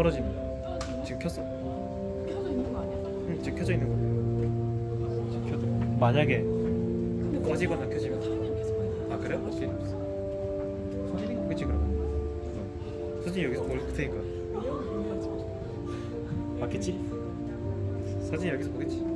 떨어집니다. 지금 켰어. 켜져 있는 거 아니야? 응, 지금 켜져 있는 거. 지금 켜져. 만약에 꺼지거나 켜지면. 화면 계속 봐야 아 그래? 오케이. 서진이가 보겠지 그러면. 서진이 여기서 볼 테니까. 맞겠지? 서진이 여기서 보겠지.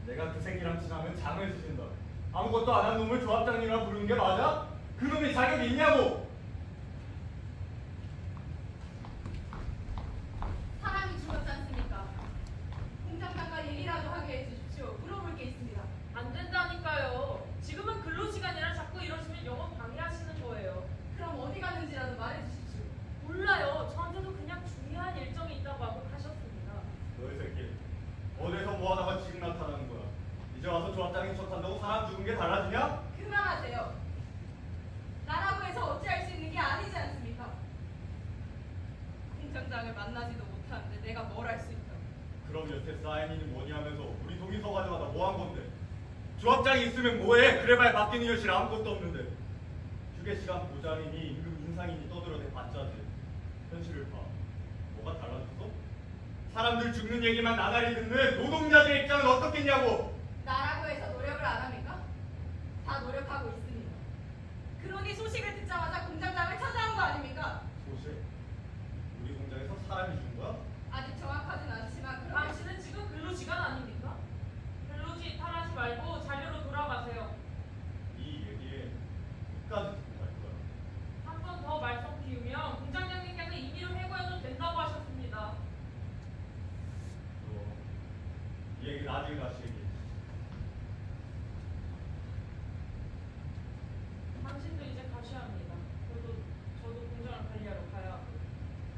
내가 그 새끼랑 친하면 장을 지신다. 아무것도 안 한 놈을 조합장님이라 부르는 게 맞아? 그 놈이 자격이 있냐고! 사람이 죽었지 않습니까? 공장장과 얘기라도 하게 해주십시오. 물어볼 게 있습니다. 안 된다니까요. 지금은 근로시간이라 자꾸 이러시면 영업 방해하시는 거예요. 그럼 어디 가는지라도 말해주십시오. 몰라요. 저한테도 그냥 중요한 일정이 있다고 하고 가셨습니다. 너희 새끼, 어디서 뭐하다가 지금 나타나는 거야? 이제 와서 조합장인 척한다고 사람 죽은 게 달라지냐? 그만하세요. 나라고 해서 어찌할 수 있는 게 아니지 않습니까? 공장장을 만나지도 못하는데 내가 뭘 할 수 있다고. 그럼 여태 사인이니 뭐니 하면서 우리 동의서 가져가다 뭐 한 건데? 조합장이 있으면 뭐해? 그래봐야 바뀌는 현실 아무것도 없는데. 휴게시간 보장이니 임금 인상이니 떠들어대 봤자지. 현실을 봐. 뭐가 달라졌어? 사람들 죽는 얘기만 나날이 듣는 노동자들의 입장은 어떻겠냐고! 나라고 해서 노력을 안 합니까? 다 노력하고 있습니다. 그러니 소식을 듣자마자 공장장을 찾아온 거 아닙니까? 소식? 우리 공장에서 사람이 죽은 거야? 아직 정확하진 않지만 그렇게 당신은 지금 근로시간 아닙니까? 근로지 이탈하지 말고 자료로 돌아가세요. 이 얘기에 끝까지 듣고 갈 거야. 한 번 더 말썽 피우면 공장장님께서 임의로 해고해도 된다고 하셨습니다. 이 얘기 나중에 다시 얘기해. 당신도 이제 가셔야 합니다. 저도 공장을 관리하러 가야 하고.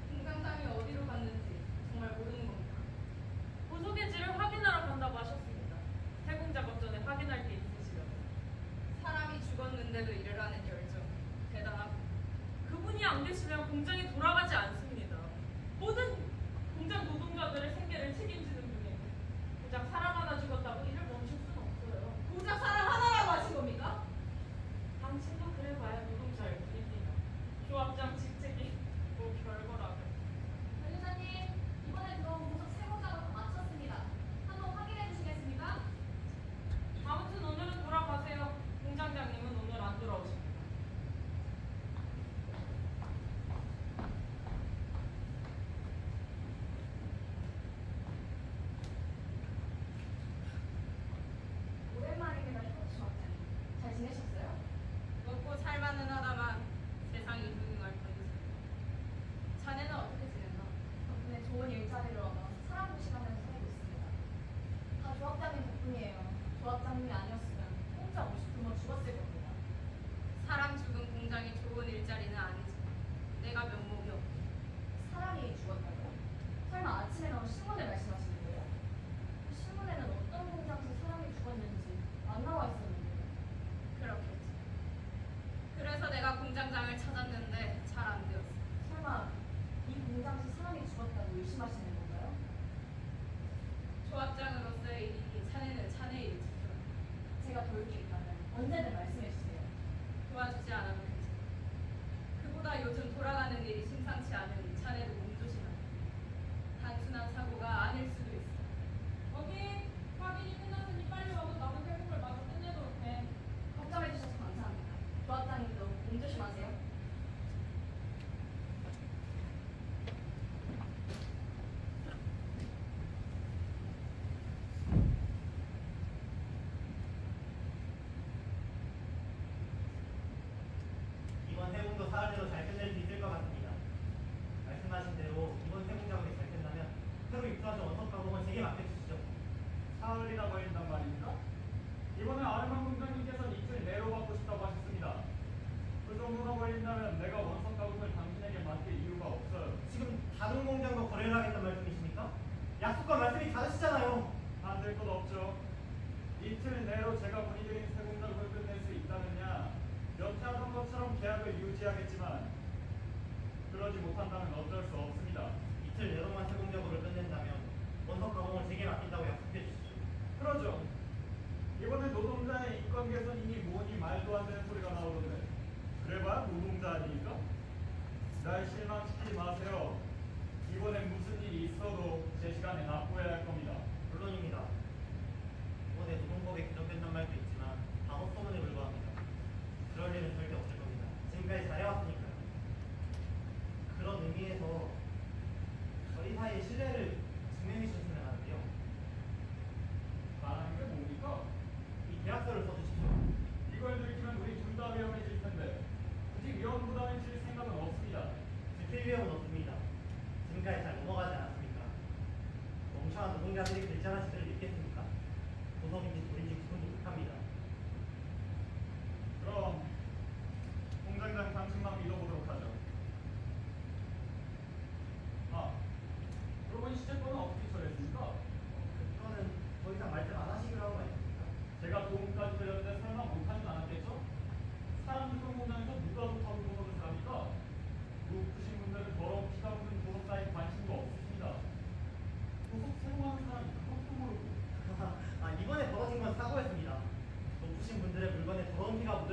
공장장이 어디로 갔는지 정말 모르는 겁니다. 보조개지를 확인하러 간다고 하셨습니다. 태공 작업 전에 확인할 게 있으시려고. 사람이 죽었는데도 일을 하는 열정 대단하고. 그분이 안 계시면 공장이 돌아가지 않습니다. 모든 공장 노동자들의 생계를 책임지는 분이 고작 사람 하나 죽었다고 일을 멈출 수는 없어요. 고작 사람 하나라고 하신 겁니까? 당신도 그래봐야 노동자일 뿐입니다. 조합장 직책이 뭐 별거라고. 변호사님, 이번에 들어온 보석 세고 작업 다 마쳤습니다. 한번 확인해 주시겠습니까? 아무튼 오늘은 돌아가세요. 공장장님은 오늘 안 돌아오십니다. 오랜만입니다, 조합장님. 잘 지내셨어요? 먹고 살만은 하다만 세상이 흉흉할 뿐이지. 자네는 어떻게 지냈나? 덕분에 좋은 일자리를 얻어 사람 무시하면서 살고 있습니다. 다 조합장님 덕분이에요. 조합장님이 아니었으면 공짜 50굶어 죽었을 겁니다. 사람 죽은 공장이 좋은 일자리는 아니지. 내가 면목이 없고. 사람이 죽었다고요? 설마 아침에 나온 신문을 말씀하시는 거예요? 그 신문에는 어떤 공장에서 사람이 죽었는지 안 나와 있었는데요. 그렇겠지. 그래서 내가 공장장을 찾았는데 잘 안 되었어. 설마 이 공장에서 사람이 죽었다고 의심하시는 건가요? 조합장으로서의 일이 자네는 자네의 일이지. 제가 도울 게 있다면 언제든 말씀해 주세요. 도와주지 않아도 괜찮아. 그보다 요즘 돌아가는 일이 심상치 않으니 자네도 몸조심하라. 단순한 사고가 아닐 수도 있어. 거기 확인이 끝났으니 빨리 와서 남은 회복을 마저 끝내도록 해. 걱정해 주셔서 감사합니다. 조합장님도 몸 조심하세요. 이번 해공도 사흘내로 잘 끝낼 수 있을 것 같습니다. 말씀하신 대로 이번 해공 작업이 잘 끝나면 새로 입사하신 원석 가공을 제게 맡겨주시죠. 사흘이나 걸린단 말입니까? 이번에 아르만 공장님께서는 이틀 내로 받고 싶다고 하셨습니다. 그 정도나 걸린다면 내가 원석 가공을 당신에게 맡길 이유가 없어요. 지금 다른 공장도 거래를 하겠다는 말씀이십니까? 약속과 말씀이 다르시잖아요. 안 될 것 없죠. 이틀 내로 제가 문의드린 새 공작을 끝낼 수 있다면야 여태 하던 것처럼 계약을 유지하겠지만 그러지 못한다면 어쩔 수 없습니다. 이틀 내로만 해공 작업을 끝낸다면 원석 가공을 제게 맡긴다고 약속해 주시죠. 그러죠. 이번에 노동자의 인권 개선이니 뭐니 말도 안 되는 소리가 나오던데 그래봐야 노동자 아닙니까? 날 실망시키지 마세요. 이번에 무슨 일이 있어도 제 시간에 납부해야 할 겁니다. 물론입니다. 이번에 노동법에 규정된다는 말도 있지만 다 헛소문에 불과합니다. 그럴 일은 절대 없을 겁니다. 지금까지 잘해왔으니까요. 그런 의미에서 저희 사이의 신뢰를 증명해 주셨으면 하는데요. 말하는 게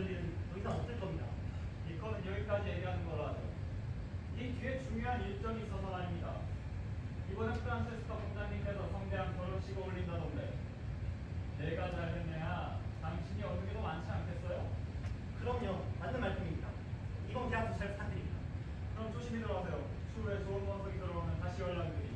얻을 일은 더 이상 없을 겁니다. 이 건은 여기까지 얘기하는 걸로 하죠. 이 뒤에 중요한 일정이 있어서 말입니다. 이번에 프란체스카 공장님께서 성대한 결혼식을 올린다던데 내가 잘 됐냐 당신이 얻는 게 더 많지 않겠어요? 그럼요, 맞는 말씀입니다. 이번 계약도 잘 부탁드립니다. 그럼 조심히 들어가세요. 추후에 좋은 원석이 들어오면 다시 연락드리죠.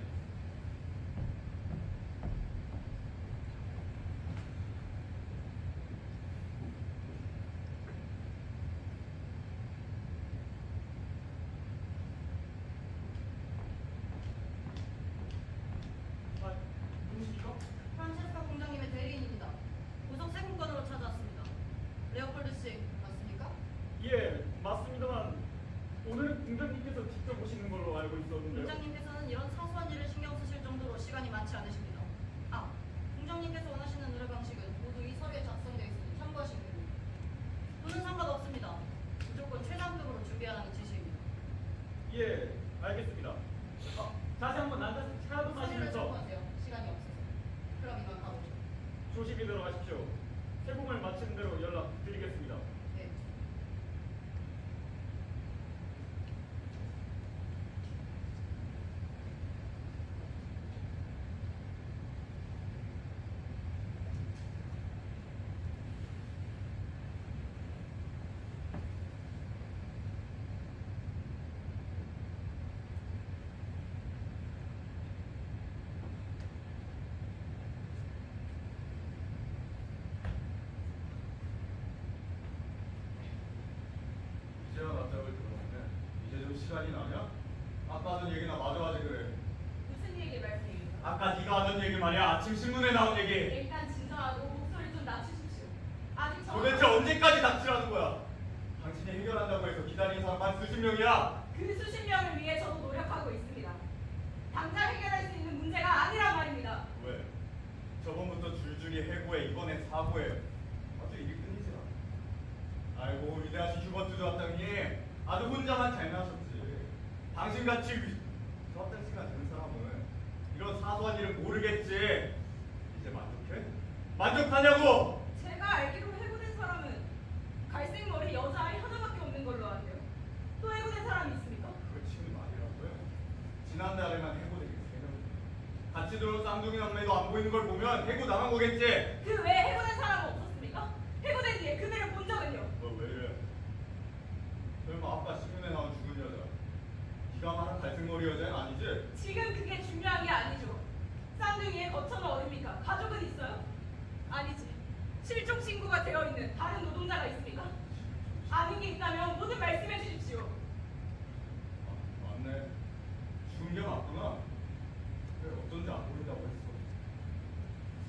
아, 누구십니까? 프란체스카 공장님의 대리인입니다. 보석 세분권으로 찾아왔습니다. 레오폴드 씨 맞습니까? 예, 맞습니다만 오늘은 공장님께서 직접 오시는 걸로 알고 있었는데요. 공장님께서는 이런 사소한 일을 신경 쓰실 정도로 시간이 많지 않으십니다. 아, 공장님께서 원하시는 노래 방식은 모두 이 서류에 작성되어 있으니 참고하시면 됩니다. 돈은 상관없습니다. 무조건 최상급으로 준비하라는 지시입니다. 예, 알겠습니다. 다시 한번 앉아서 차도 서류를 마시면서 참고하세요. 시간이 없어서. 그럼 이만 가보죠. 조심히 들어가십시오. 세공을 마치는 대로 연락드리겠습니다. 네. 이제야 납작을 들었는데 이제 좀 시간이 나냐? 아까 하던 얘기나 마저 하지 그래. 무슨 얘기 말씀입니까? 아까 네가 하던 얘기 말이야. 아침 신문에 나온 얘기. 일단 진정하고 목소리 좀 낮추십시오. 아직 도대체 언제까지 닥치라는 거야? 당신이 해결한다고 해서 기다리는 사람만 수십 명이야. 그 수십 명을 위해 저도 노력하고 있습니다. 당장 해결할 수 있는 문제가 아니란 말입니다. 왜? 저번부터 줄줄이 해고해. 이번엔 사고해. 아주 일이 끊이질 않아. 아이고 위대하신 휴버트 조합장님. 아주 혼자만 잘 나셨지. 당신같이 조합장씨가 되는 사람은 이런 사소한 일을 모르겠지. 이제 만족해? 만족하냐고! 제가 알기로 해고된 사람은 갈색 머리 여자아이 하나밖에 없는 걸로 아는데요. 또 해고된 사람이 있습니까? 그걸 치는 말이라고요? 지난달에만 해고되게 3명. 같이 들어온 쌍둥이 남매도 안 보이는 걸 보면 해고 당한 거겠지? 그 외에 해고된 사람은 없었습니까? 해고된 뒤에 그들을 본 적은요? 너 왜 이래? 설마 아까 신문에 나온 죽은 여자 네가 말한 갈색머리 여자는 아니지? 지금 그게 중요한 게 아니죠. 쌍둥이의 거처는 어딥니까? 가족은 있어요? 아니지. 실종 신고가 되어 있는 다른 노동자가 있습니까? 아는 게 있다면 모두 말씀해 주십시오. 아, 맞네. 죽은 게 맞구나. 그래, 어쩐지 안 보인다고 했어.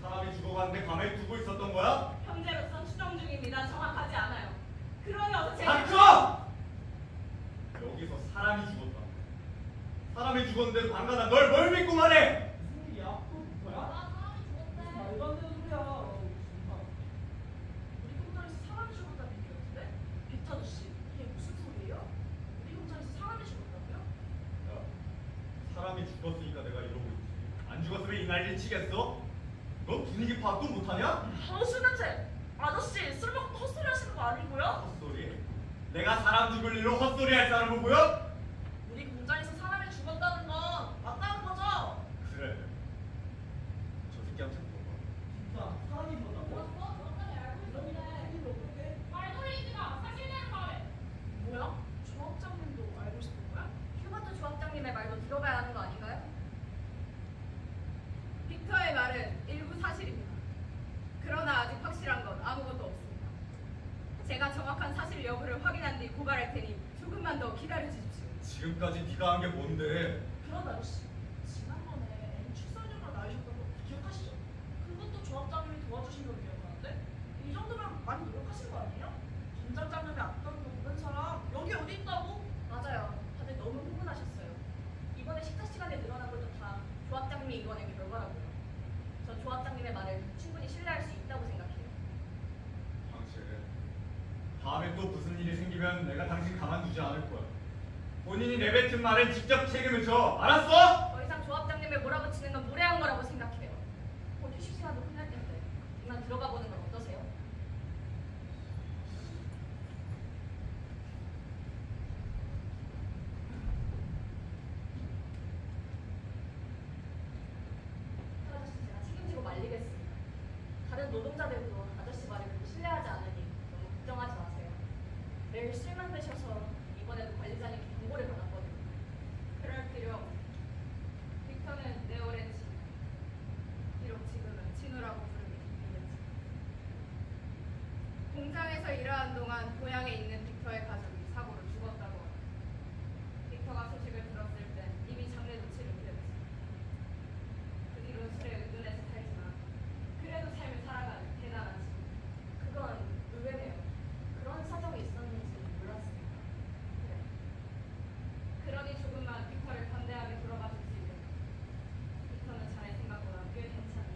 사람이 죽어갔는데 가만히 두고 있었던 거야? 현재로선 추정 중입니다. 정확하지 않아요. 그러니 어서 제 닥쳐! 여기서 사람이 죽었다. 사람이 죽었는데 방가다 널 뭘 믿고 말해! 무슨 일이야? 또 뭐야? 아, 사람이 죽었대. 말도 안 되는 소리야. 우리 공장에서 사람이 죽었다는 얘기였는데? 빅터 아저씨, 이게 무슨 소리예요? 우리 공장에서 사람이 죽었다고요? 야, 사람이 죽었으니까 내가 이러고 있지. 안 죽었으면 이 난리 치겠어? 너 분위기 파악도 못하냐? 술 냄새! 아저씨, 술 먹고 헛소리 하시는 거 아니고요? 헛소리? 내가 사람 죽을 일로 헛소리 할 사람을 보여? 우리 공장에서 사람이 죽었다는 건 맞다는 거죠? 그래. 저 새끼한테 물어봐. 진짜 사람이 뭐라고? 조합장이 알고 있었는데. 어떻게? 말 돌리지 마. 사실대로 말해. 뭐야? 조합장님도 알고 있었던 거야? 휴버트 조합장님의 말도 들어봐야 하는 거 아닌가요? 빅터의 말은 일부 사실입니다. 그러나 아직 확실한 건 아무것도 없습니다. 제가 정확한 사실 여부를 확인한 뒤 고발할 테니 조금만 더 기다려 주십시오. 지금까지 네가 한 게 뭔데? 그런 아저씨, 지난번에 출산료가 나으셨던 거 기억하시죠? 그것도 조합장님이 도와주신 걸로 기억하는데? 이 정도면 많이 노력하신 거 아니에요? 점장장님이 앞던 거 보는 사람 여기 어디 있다고? 맞아요. 다들 너무 흥분하셨어요. 이번에 식사 시간에 늘어난 것도 다 조합장님이 이번에 결과라고요. 저 조합장님의 말을 충분히 신뢰할 수 있다고 생각해요. 당신 다음에 또 무슨 일이 생기면 내가 당신 가만두지 않을 거야. 본인이 내뱉은 말에 직접 책임을 져. 알았어? 더 이상 조합장님을 몰아붙이는 건 무례한 거라고 생각해요. 곧 휴식 시간도 끝날 텐데 이만 들어가 보는 건 어떠세요? 다른 노동자들도 아저씨 말을 그렇게 신뢰하지 않으니 너무 걱정하지 마세요. 매일 술만 드셔서 이번에도 관리자님께 경고를 받았거든요. 그럴 필요 없어. 빅터는 내 오랜 친구. 비록 지금은 진우라고 부르기 힘들지. 공장에서 일하는 동안 고향에 있는 빅터의 가족이 사고로 죽었다고 하다. 빅터가 소식을 들었을 땐 이미 장례 조치를 피했지. 그 뒤로 술에 은둔해서 살지만 그래도 삶을 살아가는 대단한 친구. 그건 의외네요. 그런 사정이 있었는지 몰랐습니다. 그래. 그러니 조금만 빅터를 관대하게 돌아봐 줄 수 있겠다. 빅터는 자네 생각보다 꽤 괜찮아.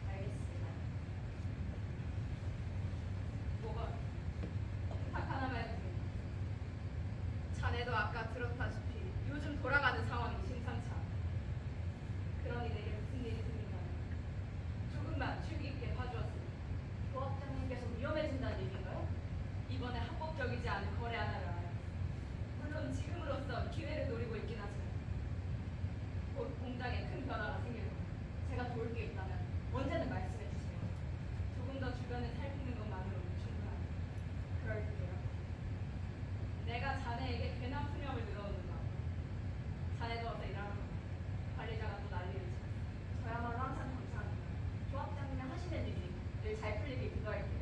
알겠습니다. 뭐가? 부탁 하나만 해주세요. 자네도 아까 들었다시피 요즘 돌아가는 상황이 심상치 않아. 그러니 내게 무슨 일이 생긴다면 조금만 주의 깊게 봐주었으면. 조합장님께서 위험해진다는 얘기인가요? 이번에 합법적이지 않은 거래 하나를 알아요. 물론 지금으로선 기회를 노리고 있긴 하지만 곧 공장에 큰 변화가 생길 겁니다. 제가 도울 게 있다면 언제든 말씀해 주세요. 조금 더 주변을 살피는 것만으로도 충분합니다. 그럴게요. 내가 자네에게 괜한 푸념을 늘어놓는 거. 자네도 어서 일하러 가. 관리자가 또 난리를 쳐. 저야말로 항상 감사합니다. 조합장님이 하시는 일이 늘 잘 풀리길 기도할게요.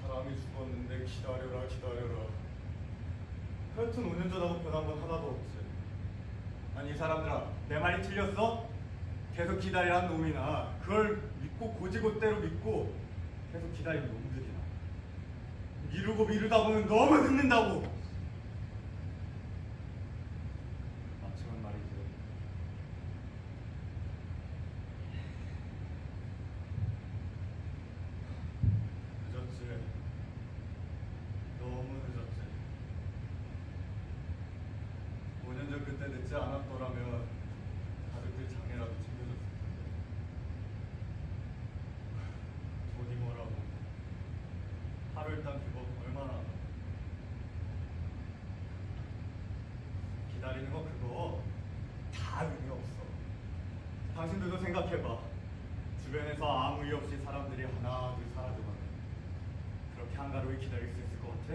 사람이 죽었는데 기다려라 기다려라. 하여튼 5년 전하고 변한 건 하나도 없지. 아니 이 사람들아, 내 말이 틀렸어? 계속 기다리라는 놈이나 그걸 믿고 고지고대로 믿고 계속 기다리는 놈들이나 미루고 미루다 보면 너무 늦는다고. 마침은 말이지, 늦었지. 너무 늦었지. 5년 전 그때 늦지 않았더라면 가족들 장애라도 챙겨줬을 텐데. 돈이 뭐라고. 하루 일당 그거 얼마나. 기다리는 거 그거 다 의미 없어. 당신들도 생각해봐. 주변에서 아무 이유 없이 사람들이 하나 둘 사라져가는, 그렇게 한가로이 기다릴 수 있을 것 같아?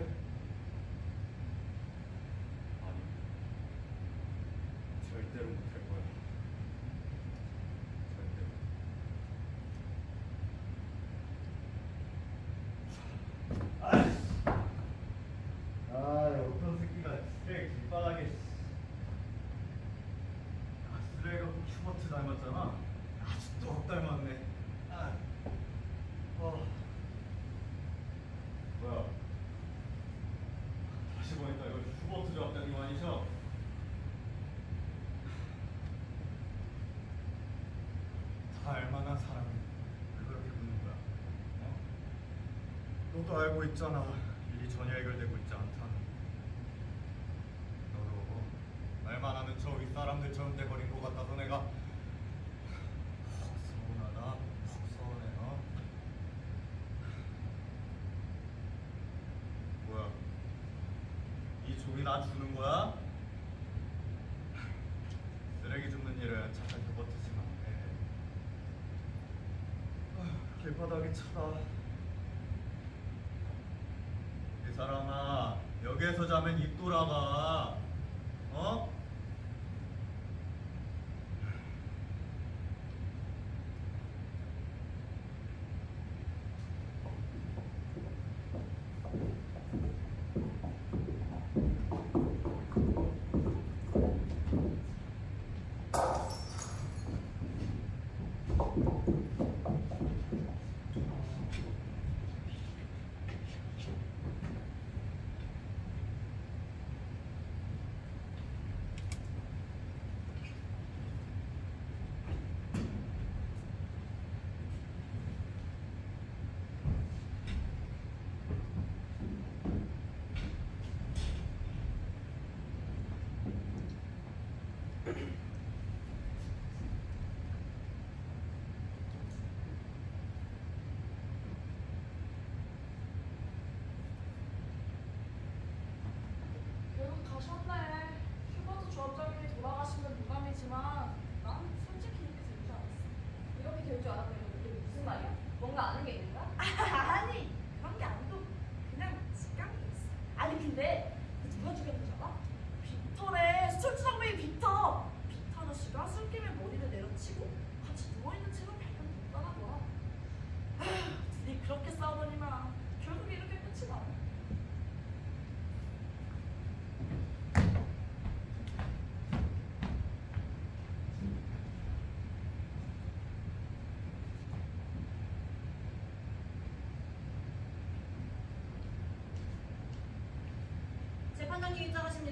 아니, 절대로 못할 거야. 절대로. 아이씨! 아, 어떤 새끼가 쓰레기 길바닥에. 아, 쓰레기가 큐버트 닮았잖아. 아주 똑 닮았네. 아. 뭐야? 다시 보니까 이거 슈버트 조합장님 아니셔? 다 알만한 사람이 왜 그렇게 묻는 거야? 어? 너도 알고 있잖아. 일이 전혀 해결되고 있지 않다는. 너도 말만 하면 저 윗사람들처럼 돼버린 것 같아서 내가 헉 서운하다. 헉 서운해. 어? 뭐야? 이 종이 나 주는 거야? 쓰레기 줍는 일은 착하게 버티지만 해. 길바닥이 차다. 이 사람아, 여기에서 자면 입 돌아가. 어?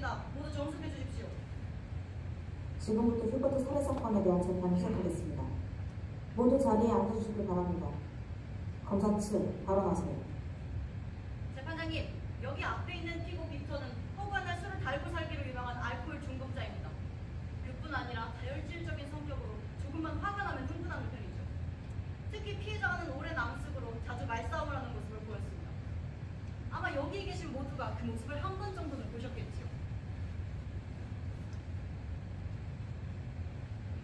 있습니다. 모두 정숙해 주십시오. 지금부터 휴버트 살해 사건에 대한 재판을 시작하겠습니다. 모두 자리에 앉아주시길 바랍니다. 검사 측 발언하세요. 재판장님, 여기 앞에 있는 피고 빅터는 허구한 날 술을 달고 살기로 유명한 알코올 중독자입니다. 그뿐 아니라 다혈질적인 성격으로 조금만 화가 나면 흥분하는 편이죠. 특히 피해자와는 오랜 암습으로 자주 말싸움을 하는 모습을 보였습니다. 아마 여기 계신 모두가 그 모습을 한 번 정도는 보셨겠지요.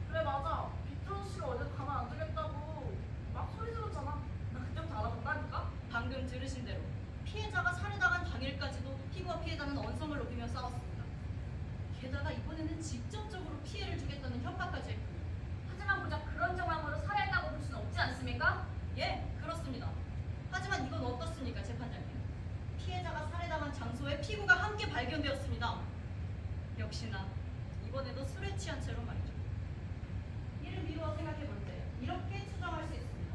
그래 맞아. 빅터 씨가 어제 가만 안 두겠다고 막 소리 질렀잖아. 나 그때부터 알아본다니까. 방금 들으신 대로 피해자가 살해당한 당일까지도 피고와 피해자는 언성을 높이며 싸웠습니다. 게다가 이번에는 직접적으로 피해를 주겠다는 협박까지 했군요. 하지만 고작 그런 정황으로 살해했다고 볼 수는 없지 않습니까? 예, 그렇습니다. 하지만 이건 어떻습니까, 재판장님? 피해자가 살해당한 장소에 피고가 함께 발견되었습니다. 역시나 이번에도 술에 취한 채로 말이죠. 이를 미루어 생각해볼 때 이렇게 추정할 수 있습니다.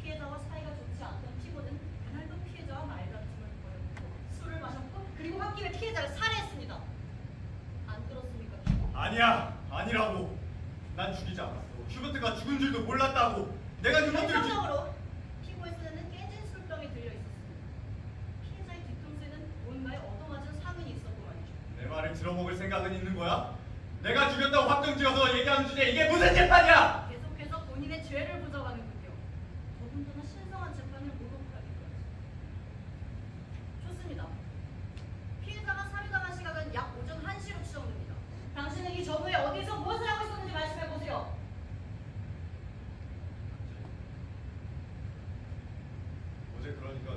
피해자와 사이가 좋지 않던 피고는 그날도 피해자와 말다툼을 벌였고 술을 마셨고 그리고 홧김에 피해자를 살해했습니다. 안 들었습니까, 피고? 아니야, 아니라고. 난 죽이지 않았어. 휴버트가 죽은 줄도 몰랐다고. 내가 휴버트를 결정적으로 피고의 손에는 깨진 술병이 들려 있었습니다. 피해자의 뒤통수에는 뭔가에 얻어맞은 상흔이 있었고 말이죠. 내 말을 들어먹을 생각은 있는 거야? 내가 죽였다고 확정지어서 얘기하는 주제에 이게 무슨 재판이야? 계속해서 본인의 죄를 부정하는군요. 더군다나 신성한 재판을 모독하기까지. 좋습니다. 피해자가 살해당한 시각은 약 오전 1시로 추정됩니다. 당신은 이 전후에 어디서 무엇을 하고 있었는지 말씀해보세요. 어제 그러니까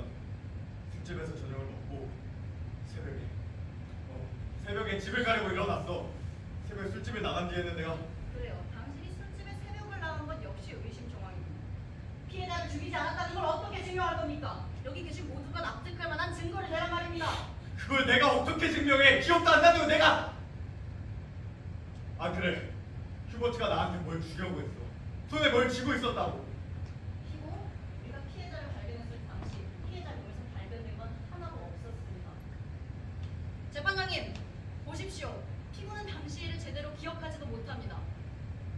술집에서 저녁을 먹고 새벽에 집을 가려고 일어났어. 새벽에 술집에 나간 뒤에는 내가 그래요. 당신이 술집에 새벽을 나간 건 역시 의심 정황입니다. 피해자를 죽이지 않았다는 걸 어떻게 증명할 겁니까? 여기 계신 모두가 납득할 만한 증거를 대란 말입니다. 그걸 내가 어떻게 증명해? 기억도 안 나는 거 내가. 아 그래. 휴버트가 나한테 뭘 주려고 했어. 손에 뭘 쥐고 있었다고. 피고, 우리가 피해자를 발견했을 당시 피해자 몸에서 발견된 건 하나도 없었습니다. 재판장님, 보십시오. 피고는 당시 일을 제대로 기억하지도 못합니다.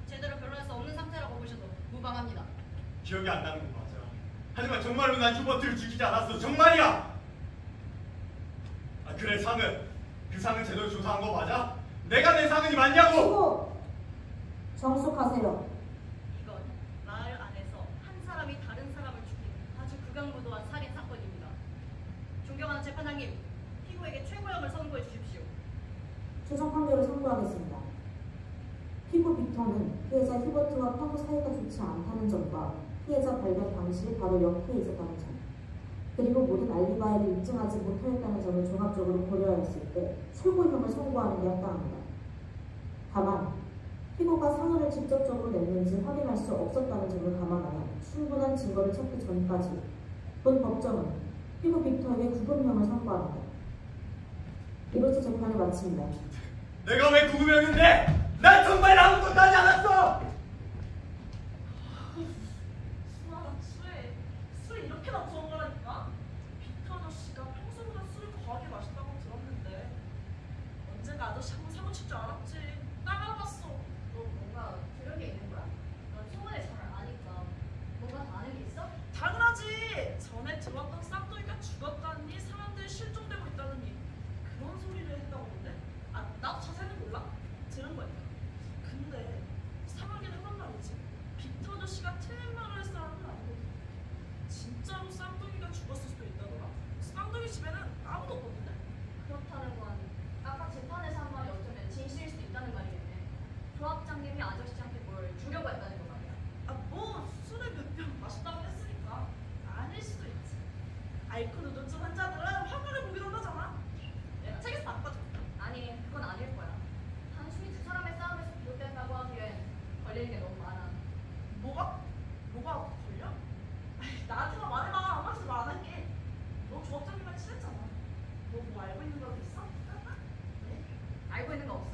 제대로 변호할 수 없는 상태라고 보셔도 무방합니다. 기억이 안 나는 거 맞아. 하지만 정말로 난 휴버트를 죽이지 않았어. 정말이야. 아 그래 상은. 그 상은 제대로 조사한 거 맞아? 내가 내 상은이 맞냐고. 피고 정숙하세요. 이건 마을 안에서 한 사람이 다른 사람을 죽인 아주 극악무도한 살인 사건입니다. 존경하는 재판장님, 피고에게 최고형을 선고해 주십시오. 추정 판결을 선고하겠습니다. 피고 빅터는 피해자 휴버트와 평소 사이가 좋지 않다는 점과 피해자 발견 당시 바로 옆에 있었다는 점, 그리고 모든 알리바이를 입증하지 못하였다는 점을 종합적으로 고려하였을 때 최고형을 선고하는 게 합당합니다. 다만 피고가 상흔을 직접적으로 냈는지 확인할 수 없었다는 점을 감안하여 충분한 증거를 찾기 전까지 본 법정은 피고 빅터에게 구금형을 선고합니다. 이로써 재판을 마칩니다. 내가 왜 구금형인데? 난 정말 아무것도 하지 않았어. 수아가 술이 이렇게나 좋은 거라니까. 빅터 아저씨가 평소보다 술을 거하게 마셨다고 들었는데 언젠가 아저씨 한번 사고 칠 줄 알았지. 딱 알아봤어. 너 뭔가 들은 게 있는 거야? 넌 소문을 잘 아니까 뭔가 더 아는 게 있어? 당연하지. 전에 들어왔던 쌍둥이가 죽었다니 사람들이 실종되고 있다느니 그런 소리를 했다고 하는데. 아 나도 자세히는 몰라. 들은 거야. 근데 이상하긴 하단 말이지. 빅터 아저씨가 틀린 말을 할 사람은 아니거든. 진짜로 쌍둥이가 죽었을 수도 있다더라. 쌍둥이 집에는 아무도 없거든요. 그렇다는 건 아까 재판에서 한 말이 어쩌면 진실일 수도 있다는 말이겠네. 조합장님이 아저씨한테 뭘 주려고 했다는 거 말이야. 아뭐 술을 몇 병 마셨다고 했으니까 아닐 수도 있지. 알코올 우울증 환자들은 화면을 보기로 하잖아. 내가 책에서 봤거든. 아니, 그건 아닐 거야. 단순히 두 사람의 싸움에서 비롯됐다고 하기엔 걸리는 게 너무 많아. 뭐가? 뭐가 걸려? 아이, 나한테만 말해봐. 아무한테 말 안 할게. 너 조합장님이랑 친했잖아. 너 뭐 알고 있는 거라도 있어? 네? 알고 있는 거 없어.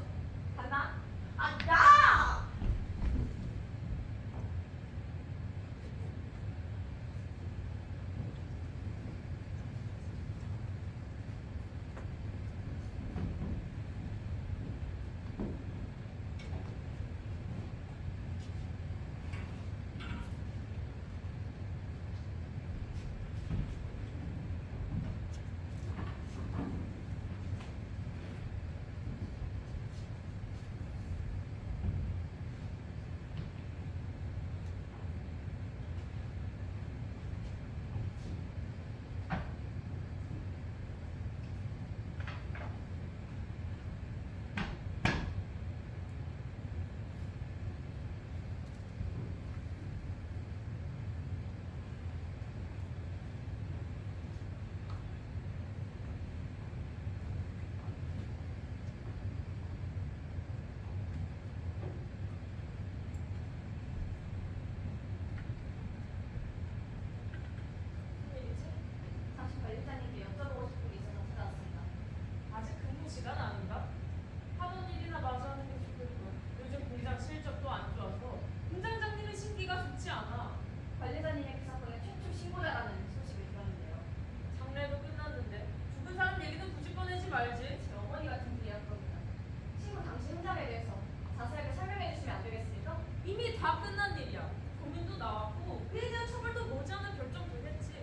간다. 아, 야! 나왔고 그에 대한 처벌도 머지않은 결정도 했지.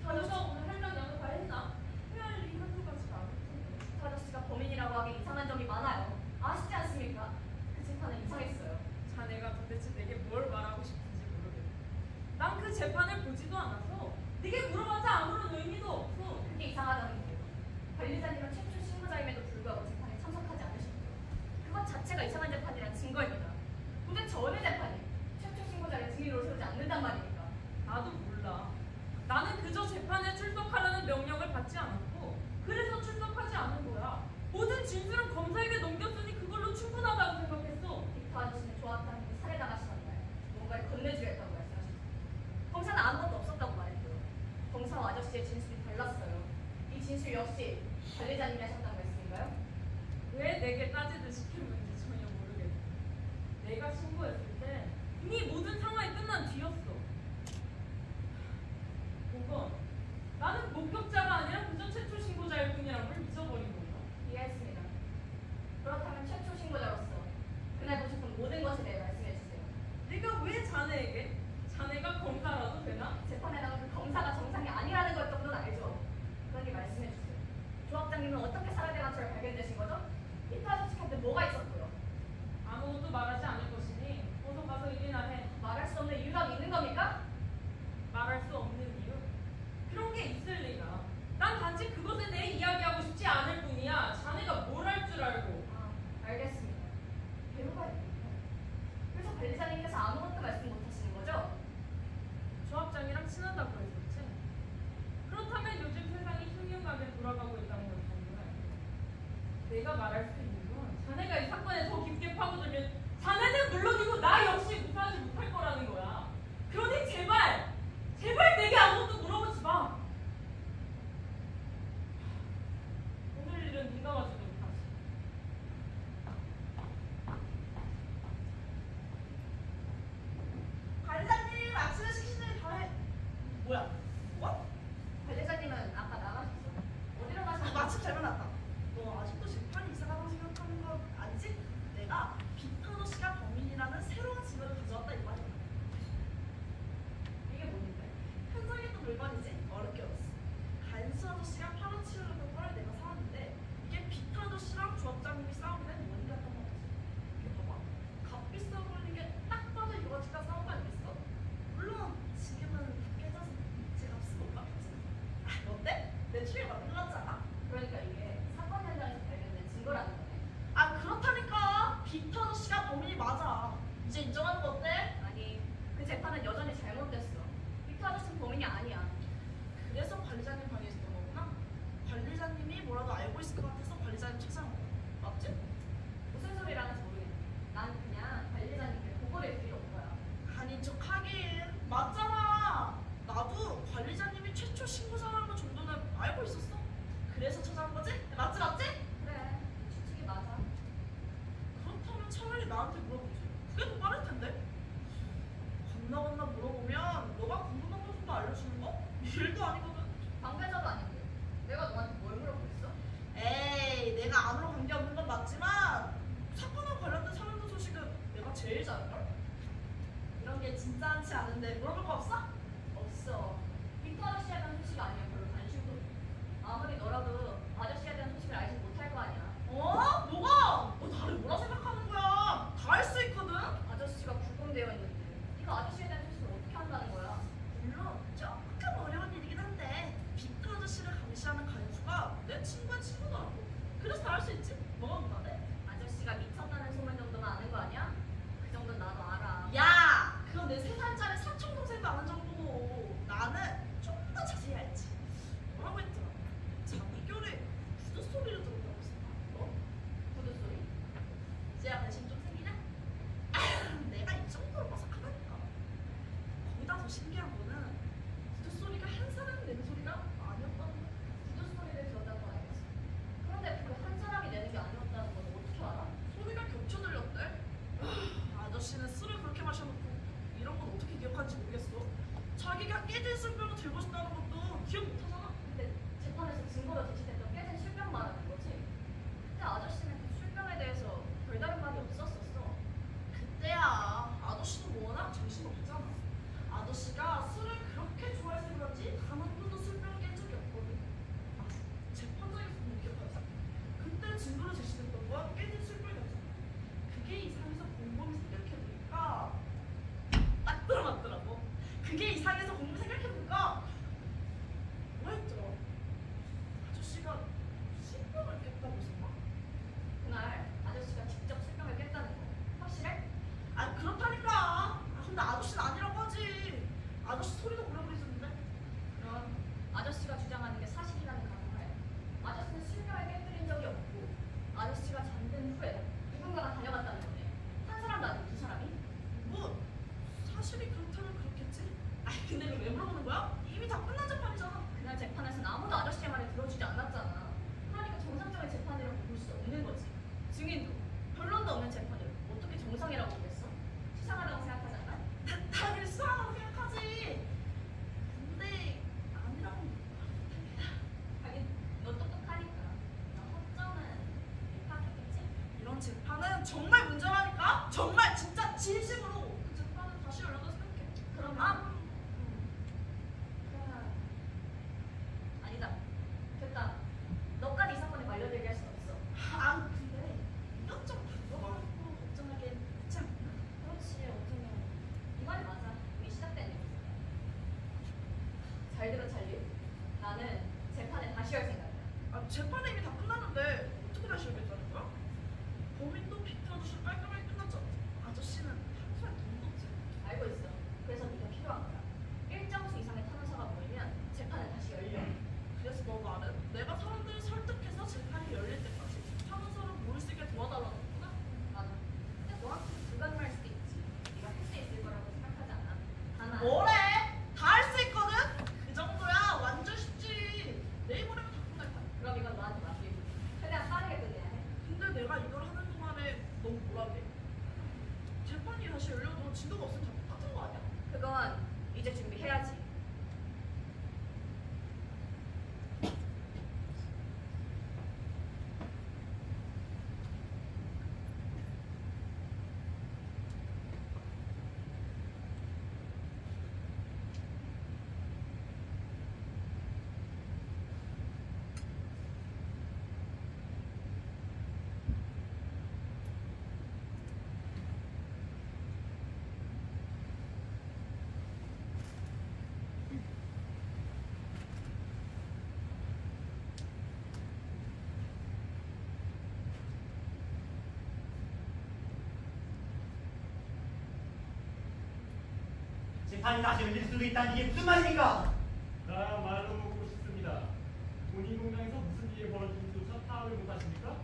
그래서 오늘 할 양을 다 했나? 해야 할 일이 한두 가지가 아닐 텐데. 빅터 아저씨가 범인이라고 하기 이상한 점이 많아요. 아시지 않습니까? 그 재판은 이상했어요. 자네가 도대체 내게 뭘 말하고 싶은지 모르겠네. 난 그 재판을 보지도 않아서 네게 물어봤자 아무런 의미도 없어. 그게 이상하다는 거예요. 관리자님은 최초 신고자임에도 불구하고 재판에 참석하지 않으셨고요. 그것 자체가 이상한 재판이란 증거입니다. 도대체 어느 재판이 최초 신고자를 증인으로 세우지 않는단 말입니까? 나도 몰라. 나는 그저 재판에 출석하라는 명령을 받지 않았고 그래서 출석하지 않은 거야. 모든 진술은 검사에게 넘겼으니 그걸로 충분하다고 생각했어. 빅터 아저씨는 조합장님이 살해당하시던 날 뭔가를 건네주려 했다고 말씀하셨어요. 검사는 아무것도 없었다고 말했고요. 검사와 아저씨의 진술이 달랐어요. 이 진술 역시 관리자님이 하셨다는 말씀인가요? 왜 내게 따지듯이 시켰는지 전혀 모르겠네. 내가 신고했을 때 이미 모든 상황이 끝난 뒤였어. 보건, 나는 목격자가 아니라 그저 최초 신고자일 뿐이란 걸 잊어버린 건가? 이해했습니다. 그렇다면 최초 신고자로서 그날 보셨던 모든 것에 대해 말씀해 주세요. 내가 왜 자네에게? 자네가 검사라도 되나? 재판에 나온 그 검사가 정상이 아니라는 것 정도는 알죠. 그러니 말씀해 주세요. 조합장님은 어떻게 살해된 것처럼 발견되신 거죠? 빅터 아저씨한테 뭐가 있었고요? 아무것도 말하지 않을 것이니 어서 가서 일이나 해. 말할 수 없는 이유가 있는 겁니까? 말할 수 없는 이유? 그런 게 있을 리가. 난 단지 그것에 대해 이야기하고 싶지 않을 뿐이야. 자네가 뭘 할 줄 알고. 아, 알겠습니다. 배우가 있군요. 그래서 관리자님께서 아무것도 말씀 못 하시는 거죠? 조합장이랑 친하다고 했었지. 그렇다면 요즘 세상이 흉흉하게 돌아가고 있다는 걸 정도는 알고. 내가 말할 수 있는 건 자네가 이 사건에 더 깊게 파고들면 자네는 물론이고 나 역시 무사하지 못할 거라는 거야. 그러니 제발 내게 아무것도 물어보지 마. 오늘 일은 네가 가지도록 하지. 관리자님 아침에 시키시는 일 다 해. 뭐야? 뭐? 관리자님은 아까 나가셨어. 어디로 아, 가셨어? 마침 잘 만났다. 너 아직도 재판이 이상하다고 생각하는 건 아니지? 내가 빅터 아저씨가 범인이라는 새로운 증거를 가져왔다 이 말이야. 이게 뭔데? 현장에 또 물건이지? 어렵게 얻었어. 간수 아저씨가 팔아치우려던 걸 내가 사왔는데 이게 빅터 아저씨랑 조합장님이 싸우게 된 원인이었던 거지. 이게 봐봐. 값비싸 보이는 게 딱 봐도 이거 집값 싸운 거 아니겠어? 물론 지금은 다 깨져서 제 값은 못 받겠지. 아, 어때? 내 추리가 맞는 거 같지 않아? 그러니까 이게 사건 현장에서 발견된 증거라는 거네. 아 그렇다니까 빅터 아저씨가 범인이 맞아. 이제 인정하는 거 어때? 아니, 그 재판은 여전히 잘못됐어. 빅터 아저씨는 범인이 아니야. 그래서 관리자님 방에 있었던 거구나. 관리자님이 뭐라도 알고 있을 것 같아서 관리자님 책상에 온 거야. 맞지? 무슨 소리를 하는지 모르겠네. 난 그냥 관리자님께 보고를 드리러 온 거야. 아닌 척 하긴 맞잖아. 나도 관리자님이 최초 신고자라는 거 정도는 알고 있었어. 그래서 찾아온 거지? 맞지? 그래, 추측이 맞아. 그렇다면 차라리 나한테 물어보지. 그게 더 빠를 텐데. 건너건너 물어보면 너가 궁금한 거 좀 알려주는 거? 일도 아니거든. 관계자도 아닌데. 내가 너한테 뭘 물어보겠어? 에이, 내가 아무런 관계 없는 건 맞지만 사건과 관련된 사람들 소식은 내가 제일 잘 알걸? 이런 게 진짜 많지 않은데 물어볼 거 없어? 없어. 빅터 아저씨에 대한 소식이 아니면 별로 관심도 없고. 아무리 너라도 아저씨에 대한 소식을 알지 못할 거 아니야. 어? 뭐가? 너 나를 뭐라 생각하는 거야? 다 할 수 있거든? 아저씨가 구금되어 있는데 네가 아저씨에 대한 소식을 어떻게 한다는 거야? 물론 조금 어려운 일이긴 한데 빅터 아저씨를 감시하는 간수가 내 친구의 친구더라고. 그래서 다 할 수 있지? 뭐가 문제돼? 아저씨가 미쳤다는 소문 정도만 아는 거 아니야? 그 정도는 나도 알아. 야! 그건 내 3살짜리 사촌동생도 아는 정도고 나는 좀 더 자세히 알지. 뭐라고 했더라? 자기결에 구두 소리를 들었다고 했어. 너? 구두 소리? 이제야 관심 좀 생기냐? 내가 이 정도로 어색하다니까. 거기다 더 신기한 거는 구두 소리가 한 사람이 내는 소리가 아니었다는 거야. 구두 소리를 들었다는 건 알겠어. 그런데 그 한 사람이 내는 게 아니었다는 건 어떻게 알아? 소리가 겹쳐 들렸대. 아저씨는 술을 그렇게 마셔놓고 이런 건 어떻게 기억하는지 모르겠어. 자기가 깨진 술병을 들고 싶다는 것도 기억 못하잖아. 근데 재판에서 증거로 제시됐던 깨진 술병 말하는 거지? 그때 아저씨는 그 술병에 대해서 별다른 말이 없었었어. 그때야 아저씨는 워낙 정신없잖아. 그게 이상해서 공부 생각해보니까 뭐였죠? 아저씨가 신병을 깼다고 했나? 그날 아저씨가 직접 술병을 깼다는 거 확실해? 아 그렇다니까. 아, 근데 아저씨는 아니라고 하지. 아저씨 소리도 오래버리셨는데. 그럼 아저씨가 주장하는 게 사실이라는 가정하에 아저씨는 술병을 깨뜨린 적이 없고 아저씨가 잠든 후에 누군가가 달려갔다는 거네. 한 사람도 아니고 두 사람이? 뭐 사실이 그렇다면 그렇겠지. 아니 근데 이거 왜 물어보는 거야? 이미 다 끝난 재판이잖아. 그날 재판에서는 아무도 아저씨의 말을 들어주지 않았잖아. 그러니까 정상적인 재판이라고 볼 수 없는 거지. 증인도 변론도 없는 재판을 어떻게 정상이라고 보겠어? 수상하다고 생각하지 않아? 당연히 수상하다고 생각하지. 근데 아니라고 하긴 너 똑똑하니까 너 허점은 파악했겠지? 이런 재판은 정말 문제라니까. 정말 진짜 진심으로 그 재판은 다시 열려도 생각해. 그러면 그러면 아니다. 됐다. 너까지 이 사건에 말려들게 할 순 없어. 아 근데 이것 좀 바꿔보고 걱정하기엔 그렇지 않나? 그렇지. 어쩌면 이 말이 맞아. 우리 시작된 얘기잖아. 잘 들어 찰리. 나는 재판을 다시 할 생각이야. 아 재판은 이미 다 끝났는데 어떻게 다시 열겠다는 거야? 범인도 빅터 아저씨 깔끔하게 끝났잖아. 아저씨는 평소에 돈도 없지. 알고 있어. 그래서 네가 필요한 거야. 일정 수 이상의 탄원서가 모이면 재판을 다시 열려. 그래서 너 말은 내가 사람들을 설득해서 재판이 열릴 때까지 탄원서를 모을 수 있게 도와달라는 거구나? 맞아. 근데 너한테 불가능할 수도 있지. 네가 할 수 있을 거라고 생각하지 않아. 다만 뭐래? 다 할 수 있거든? 그 정도야 완전 쉽지. 내일 모레면 다 끝날 거야. 그럼 이건 너한테 맡기고 최대한 빠르게 끝내야 해. 근데 내가 이걸 하는 동안에 넌 뭐라 해? 재판이 다시 열려도 진도가 없으면 다 똑같은 거 아니야? 그건 이제 준비해야지. 재판이 다시 열릴 수도 있다는 이게 무슨 말입니까? 나야말로 묻고 싶습니다. 본인 공장에서 무슨 일이 벌어지는지조차 파악을 못하십니까?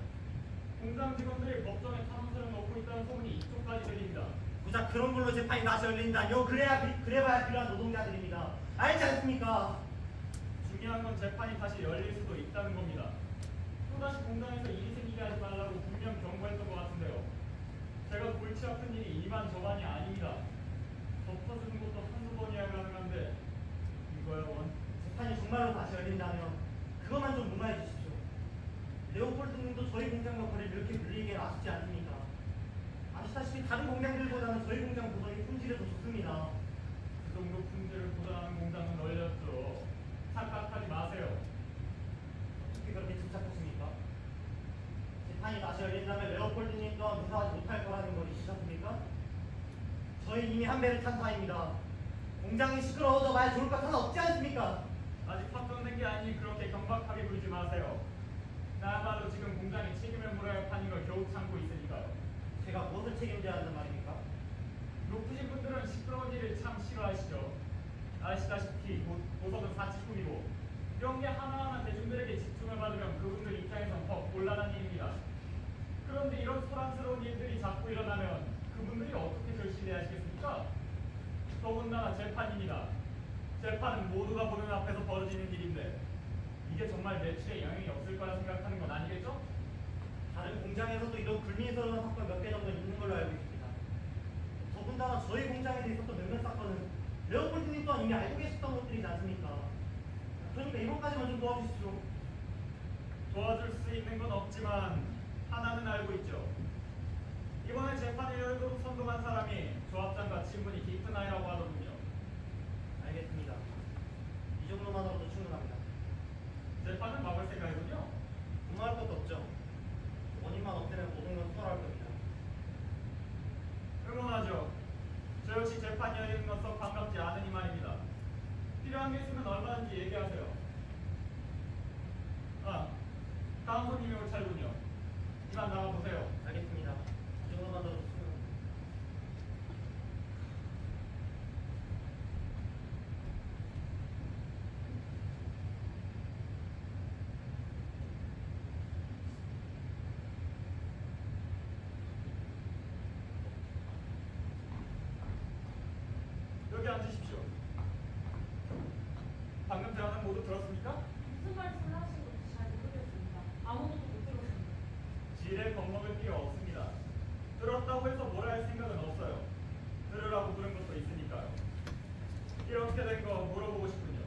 공장 직원들이 법정에 탄원서를 넣고 있다는 소문이 이쪽까지 들립니다. 고작 그런 걸로 재판이 다시 열린다뇨? 그래봐야 필요한 노동자들입니다. 알지 않습니까? 중요한 건 재판이 다시 열릴 수도 있다는 겁니다. 또다시 공장에서 일이 생기게 하지 말라고 분명 경고했던 것 같은데요. 제가 골치 아픈 일이 이만저만이 아닙니다. 덮어주는 것도 한두 번이야 가능한데 이거야 원. 재판이 정말로 다시 열린다면 그것만 좀 무마해 주십시오. 레오폴드님도 저희 공장 역할을 이렇게 불리기엔 아쉽지 않습니까? 아시다시피 다른 공장들보다는 저희 공장 보상이 품질이 더 좋습니다. 그 정도 품질을 보장하는 공장은 널렸죠. 착각하지 마세요. 어떻게 그렇게 집착하십니까? 재판이 다시 열린다면 레오폴드님 또한 무사하지 못할 거라는 걸 잊으셨습니까? 저희 이미 한 배를 탄 사입니다. 공장이 시끄러워져 봐야 좋을 것 하나 없지 않습니까? 아직 확정된 게 아니 그렇게 경박하게 굴지 마세요. 나야말로 지금 공장에 책임을 물어야 할 판인 걸 겨우 참고 있으니까요. 제가 무엇을 책임져야 한단 말입니까? 높으신 분들은 시끄러운 일을 참 싫어하시죠. 아시다시피 보석은 사치품이고 이런 게 하나하나 대중들에게 집중을 받으면 그분들 입장에선 더 곤란한 일입니다. 그런데 이런 소란스러운 일들이 자꾸 일어나면 그분들이 어떻게 절실해 하시겠습니까? 더군다나 재판입니다. 재판은 모두가 보는 앞에서 벌어지는 일인데 이게 정말 매출에 영향이 없을 거라 생각하는 건 아니겠죠? 다른 공장에서도 이런 불미스러운 사건 몇 개 정도 있는 걸로 알고 있습니다. 더군다나 저희 공장에서 있었던 몇몇 사건은 레오폴드님 또한 이미 알고 계셨던 것들이지 않습니까? 그러니까 이번까지만 좀 도와주십시오. 도와줄 수 있는 건 없지만 하나는 알고 있죠. 이번에 재판을 열도록 선동한 사람이 조합장과 친분이 깊은 아이라고 하더군요. 알겠습니다. 이 정도만으로도 충분합니다. 재판을 막을 생각이군요. 분노할 것도 없죠. 원인만 없애면 모든 건 수월할 겁니다. 응원하죠. 저 역시 재판이 열리는 건 썩 반갑지 않은 이만입니다. 필요한 게 있으면 얼마든지 얘기하세요. 아, 다음 손님이 올 차례군요. 이만 나가보세요. 알겠습니다. 이 정도만 더 주시면. 여기 앉으십시오. 방금 대화는 모두 들었습니까? 무슨 말씀을 하신 건지 잘 모르겠습니다. 아무것도 못 들었습니다. 지레 겁먹을 필요 없습니다. 들었다고 해서 뭐라 할 생각은 없어요. 들으라고 부른 것도 있으니까요. 이렇게 된 거 물어보고 싶군요.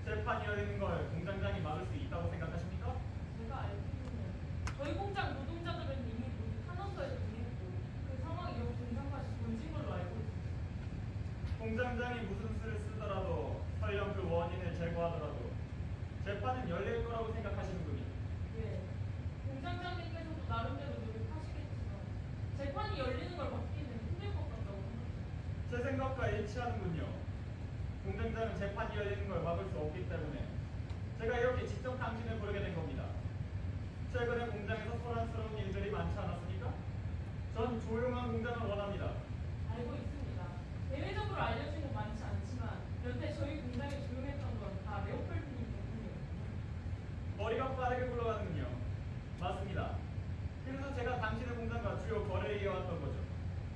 재판이 열리는 걸 공장장이 막을 수 있다고 생각하십니까? 제가 알기로는 저희 공장 노동자들은 이미 모두 탄원서에 동의했고 그 상황이 역 공장까지 번진 걸로 알고 있습니다. 공장장이 무슨 수를 쓰더라도 설령 그 원인을 제거하더라도 재판은 열릴 거라고 생각하시는군요. 예, 공장장님께서도 나름대로 노력하시겠지만 재판이 열리는 걸 막기는 힘들 것 같다고 생각합니다. 제 생각과 일치하는군요. 공장장은 재판이 열리는 걸 막을 수 없기 때문에 제가 이렇게 직접 당신을 부르게 된 겁니다. 최근에 공장에서 소란스러운 일들이 많지 않았습니까? 전 조용한 공장을 원합니다. 알고 있습니다. 대외적으로 알려진 건 많지 않지만 여태 저희 공장이 조용했던 건 다 레오폴드님 덕분이었군요. 머리가 빠르게 굴러가는군요. 맞습니다. 그래서 제가 당신의 공장과 주요 거래를 이어왔던 거죠.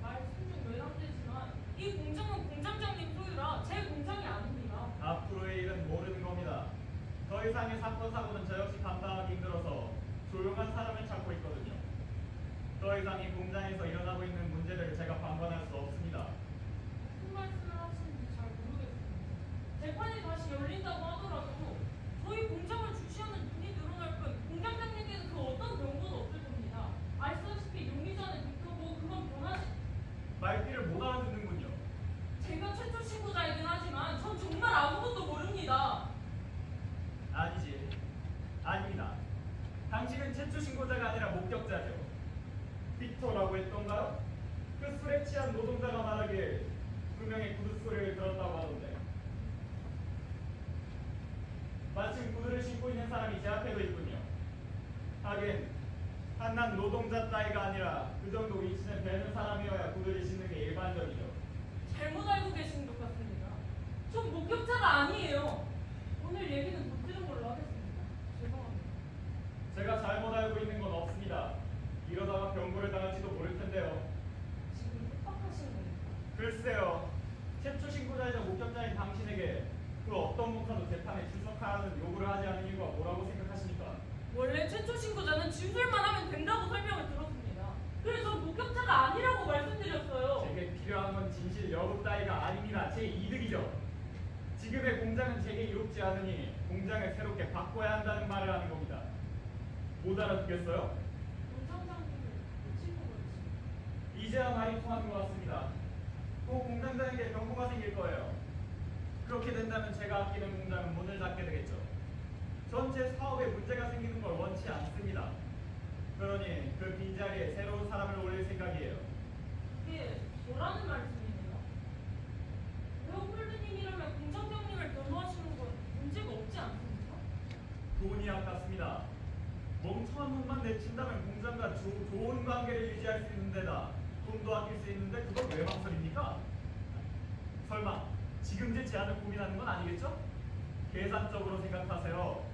말씀 좀 외람되지만 이 공장은 공장장님 소유라 제 공장이 아닙니다. 앞으로의 일은 모르는 겁니다. 더 이상의 사건 사고는 저 역시 감당하기 힘들어서 조용한 사람을 찾고 있거든요. 더 이상 이 공장에서 일어나고 있는 문제를 제가 방관할 수 없습니다. 무슨 말씀을 하시는지 잘 모르겠습니다. 재판이 다시 열린다고 하더라도 저희 공장을 주시하는 눈이 늘어날 뿐 공장장님께는 그 어떤 변고도 없을 겁니다. 아시다시피 용의자는 빅터고 그건 변하지. 말귀를 못 알아듣는군요. 제가 최초 신고자이긴 하지만 전 정말 아무것도 모릅니다. 아니지. 아닙니다. 당신은 최초 신고자가 아니라 목격자죠. 빅터라고 했던가요? 그 술에 취한 노동자가 말하길 두 명의 구두 소리를 들었다고 하던데. 마침 구두를 신고 있는 사람이 제 앞에도 있군요. 하긴 한낱 노동자 따위가 아니라 그 정도 위치는 되는 사람이어야 구두를 신는 게 일반적이죠. 잘못 알고 계신 것 같습니다. 전 목격자가 아니에요. 오늘 얘기는 못 들은 걸로 하겠습니다. 죄송합니다. 제가 잘못 알고 있는 건 없습니다. 이러다가 병고를 당할지도 모를 텐데요. 지금 협박하시는 겁니까? 글쎄요. 최초 신고자이자 목격자인 당신에게 그 어떤 목사도 재판에 출석하라는 요구를 하지 않은 이유가 뭐라고 생각하십니까? 원래 최초 신고자는 진술만 하면 된다고 설명을 들었습니다. 그래서 목격자가 아니라고 말씀드렸어요. 제게 필요한 건 진실 여부 따위가 아닙니다. 제 이득이죠. 지금의 공장은 제게 이롭지 않으니 공장을 새롭게 바꿔야 한다는 말을 하는 겁니다. 못 알아듣겠어요? 공장장님을 고치고 그러지. 이제야 말이 통하는 것 같습니다. 꼭 공장장에게 병고가 생길 거예요. 그렇게 된다면 제가 아끼는 공장은 문을 닫게 되겠죠. 전체 사업에 문제가 생기는 걸 원치 않습니다. 그러니 그 빈자리에 새로운 사람을 올릴 생각이에요. 그게 뭐라는 말씀이네요? 레오폴드님이라면 공장장님을 변호하시는 건 문제가 없지 않습니까? 돈이 아깝습니다. 멍청한 돈만 내친다면 공장과 좋은 관계를 유지할 수 있는 데다 돈도 아낄 수 있는데 그걸 왜 망설입니까? 설마 지금 제 제안을 고민하는 건 아니겠죠? 계산적으로 생각하세요.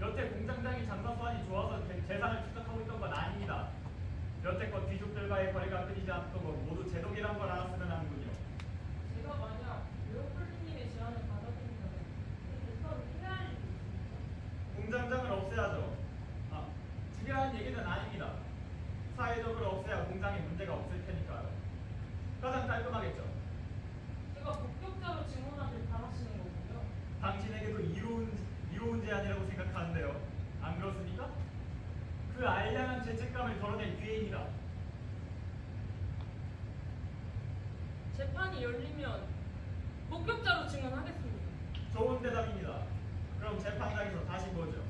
여태 공장장이 장사 수완이 좋아서 재산을 축적하고 있던 건 아닙니다. 여태껏 귀족들과의 거래가 끊이지 않던 건 모두 제 덕이란 걸 알았으면 하는군요. 제가 만약 레오폴드님의 제안을 받아들인다면 그 대가로 해야 할 일이 있습니다. 공장장을 없애야죠. 중요한 얘기는 아닙니다. 사회적으로 없애야 공장에 문제가 없을 테니까요. 가장 깔끔하겠죠. 제가 목격자로 증언하길 바라시는 거군요. 당신에게도 이로운 제안이라고 생각하는데요. 안 그렇습니까? 그 알량한 죄책감을 덜어낼 기회입니다. 재판이 열리면 목격자로 증언하겠습니다. 좋은 대답입니다. 그럼 재판장에서 다시 보죠.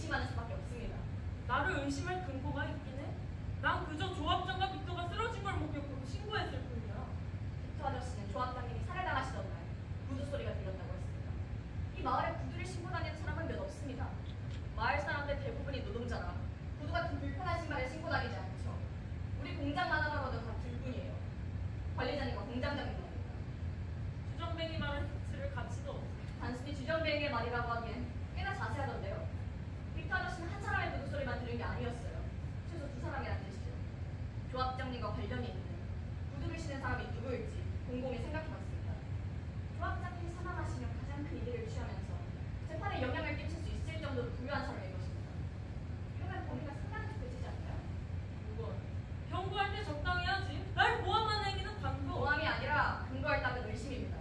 의심하는 수밖에 없습니다. 나를 의심할 근거가 있긴 해? 난 그저 조합장과 빅터가 쓰러진 걸 목격하고 신고했을 뿐이야. 빅터 아저씨는 조합장님이 살해당하시던 날 구두 소리가 들렸다고 했습니다. 이 마을에 구두를 신고 다니는 사람은 몇 없습니다. 마을 사람들 대부분이 노동자라 구두 같은 불편한 신발을 신고 다니지 않죠. 우리 공장만 하나로도 다 둘뿐이에요. 관리자님과 공장장님 말입니다. 주정뱅이 말은 들을 가치도 없어. 단순히 주정뱅이의 말이라고 하기엔 꽤나 자세하던데요. 빅터 아저씨는 한 사람의 구두 소리만 들은 게 아니었어요. 최소 두 사람이란 뜻이죠. 조합장님과 관련이 있는 구두를 신는 사람이 누구일지 곰곰이 생각해봤습니다. 조합장님이 사망하시면 가장 큰 이득을 취하면서 재판에 영향을 끼칠 수 있을 정도로 부유한 사람일 것입니다. 이러면 범위가 상당히 좁혀지지 않나요? 그건 경고할 때 적당히 하지. 날 모함하는 행위는 관도. 모함이 아니라 근거할 따른 의심입니다.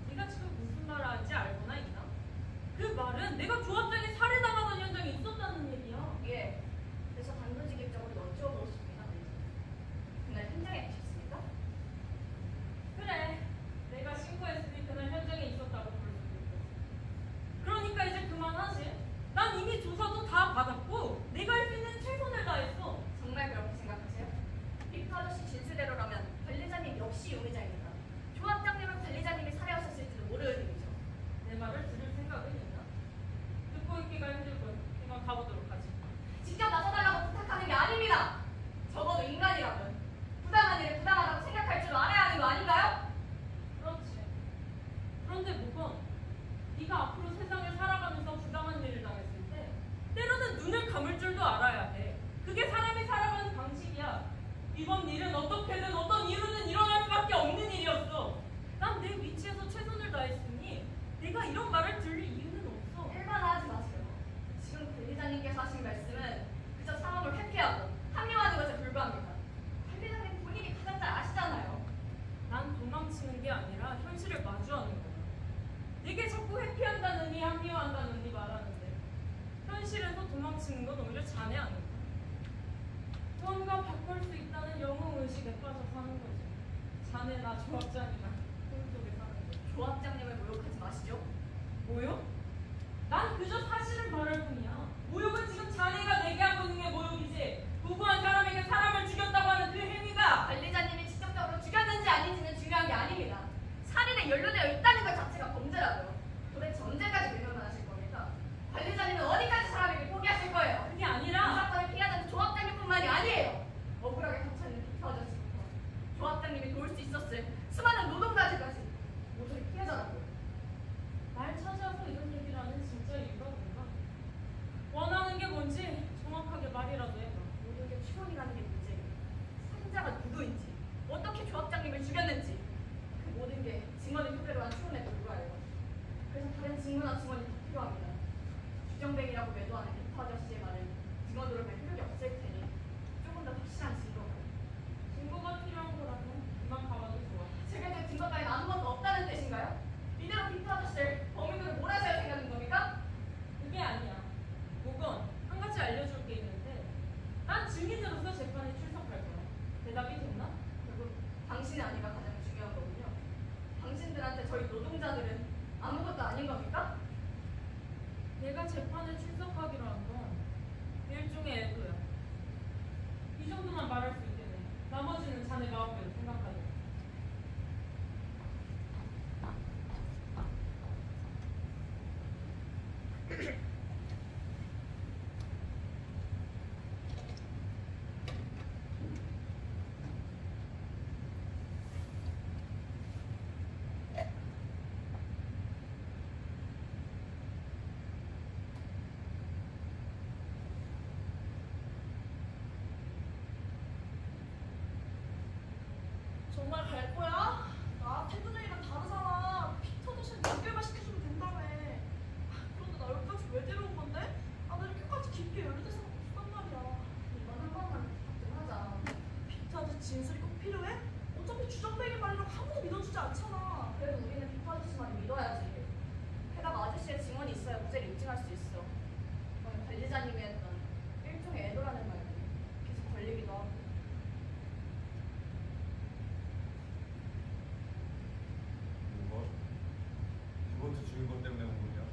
네가 지금 무슨 말을 하는지 알고나 있나? 그 말은 내가 조합장이 살해당하던 현장에 있었다는 얘기야. 예. 그래서 단도직입적으로 여쭤보고 싶긴 한데 그날 현장에 계셨습니까? 그래. 내가 신고했으니 그날 현장에 있었다고 볼 수도 있고. 그러니까 이제 그만하지. 난 이미 조사도 다 받았고 내가 할 수 있는 최선을 다했어. 정말 그렇게 생각하세요? 빅터 아저씨 진술대로라면 관리자님 역시 용의자입니다. 조합장님은 관리자님이 살해하셨을지도 모르는 일이죠. 내 말을 들을 생각은 있나? 듣고 있기가 힘들군. 이만 가보도록 하지. 직접 나서달라고 부탁하는 게 아닙니다. 적어도 인간이라면 부당한 일을 부당하다고 생각할 줄 알아야 하는 거 아닌가요? 그렇지. 그런데 무건 네가 앞으로 세상을 살아가면서 부당한 일을 당했을 때 때로는 눈을 감을 줄도 알아야 돼. 그게 사람이 살아가는 방식이야. 이번 일은 어떻게든 어떤 이유는 일어날 수밖에 없는 일이었어. 난 내 위치에서 최선을 다했으니 내가 이런 말을 들을 이유는 없어. 일반화하지 마세요. 지금 관리자님께서 하신 말씀은 그저 상황을 회피하고 합리화하는 것에 불과합니다. 관리자님 본인이 가장 잘 아시잖아요. 난 도망치는 게 아니라 현실을 마주하는 거야. 내게 자꾸 회피한다느니 합리화한다느니 말하는데 현실에서 도망치는 건 오히려 자네 아닐까? 무언가 바꿀 수 있다는 영웅의식에 빠져 사는 거지. 자네나 조합장이나 꿈속에 사는 거지. 조합장님을 모욕하지 마시죠. 모욕? 난 그저 사실을 말할 뿐이야. 모욕은 지금 자네가 내게 하고 있는 게 모욕이지. 무고한 사람에게 사람을 죽였다고 하는 그 행위가 관리자님이 직접적으로 죽였는지 아닌지는 중요한 게 아닙니다. 살인에 연루되어 있다는 것 자체가 범죄라고요. 도대체 언제까지 외면만 하실 겁니까? 관리자님은 어디까지 사람에게 포기하실 거예요? 그게 이 아니라 사건을 피해자는 조합장님뿐만이 아니에요. 억울하게 겹쳐있는 빅터 아저씨부터 조합장님이 도울 수 있었을 수많은 노동자들까지 모두 피해자라고요. 날 찾아서 이런 얘기를 하는 진짜 이유가 뭔가? 원하는 게 뭔지 정확하게 말이라도 해봐. 모든 게 추론이라는 게 문제예요. 살인자가 누구인지, 어떻게 조합장님을 죽였는지 그 모든 게 증언을 토대로 한 추론에 불과해요. 그래서 다른 증거나 증언이 더 필요합니다. 주정뱅이라고 매도하는 빅터 아저씨의 말은 증언으로 볼 필요가 없을 테니 조금 더 확실한 증거가. 증거가 필요한 거라면 이만 가봐도 좋아. 제가 된 증거 따윈 아무것도 없다는 뜻인가요? 이대로 빅터 아저씨를 범인으로 몰아세울 생각인 겁니까? 그게 아니야. 무건 한 가지 알려줄 게 있는데 난 증인으로서 재판에 출석할 거야. 대답이 됐나? 결국 당신의 아니가 가장 중요한 거군요. 당신들한테 저희 노동자들은 아무것도 아닌 겁니까? 내가 재판에 출석하기로 한 건 일종의 애도야. 이 정도만 말할 수 있겠네. 나머지는 자네 마음대로 생각하니. 정말 갈 거야? 나 태준이랑 다르잖아. 빅터 대신 몇 개만 시켜주면 된다며. 그런데 나 여기까지 왜 데려온 건데? 나 이렇게까지 깊게 연루될 사람 없단 말이야. 이건 한 번만 부탁 좀 하자. 빅터 아저씨 진술이 꼭 필요해? 어차피 주정뱅이 말이라고 아무도 믿어주지 않잖아. 그래도 우리는 빅터 아저씨 말을 믿어야지. 게다가 아저씨의 증언이 있어야 무죄를 입증할 수 있어. 그건 관리자님이 했던 일종의 애도라는 말이 계속 걸리기도 하고. 뭐? 그것도 죽인 것 때문에 온 거냐?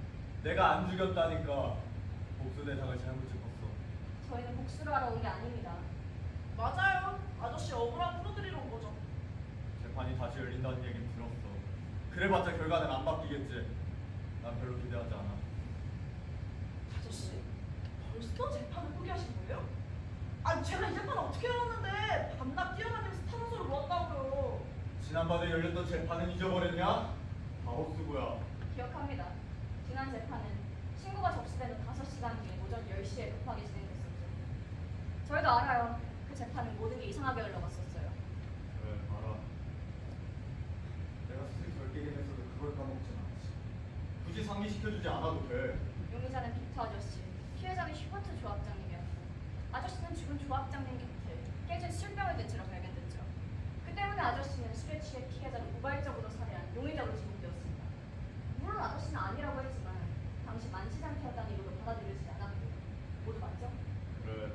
내가 안 죽였다니까. 복수 대상을 잘못 짚었어. 저희는 복수를 하러 온 게 아닙니다. 맞아요. 아저씨 억울함 풀어드리러 온 거죠. 재판이 다시 열린다는 얘기는 들었어. 그래봤자 결과는 안 바뀌겠지. 난 별로 기대하지 않아. 아저씨, 벌써 재판을 포기하신 거예요? 아니 제가 이 재판 어떻게 열었는데 밤낮 뛰어다니면서 탄원서를 모았다고요. 지난번에 열렸던 재판은 잊어버렸냐? 바보 쓰고야. 기억합니다. 지난 재판은 신고가 접수되는 5시간 뒤에 오전 10시에 급하게 진행됐었죠. 저희도 알아요. 그 재판은 모든 게 이상하게 흘러갔었어요. 그래, 알아. 내가 스스로 결계긴 했어도 그걸 까먹진 않지. 굳이 상기시켜주지 않아도 돼. 용의자는 빅터 아저씨, 피해자는 슈퍼트 조합장님이었고 아저씨는 죽은 조합장님 곁에 깨진 술병을 든 채로 발견됐죠. 그 때문에 아저씨는 술에 취해 피해자를 우발적으로 살해한 용의자로 지목되었습니다. 물론 아저씨는 아니라고 했지만 당시 만취 상태였다는 이유로 받아들여지지 않았고 모두 맞죠? 그래,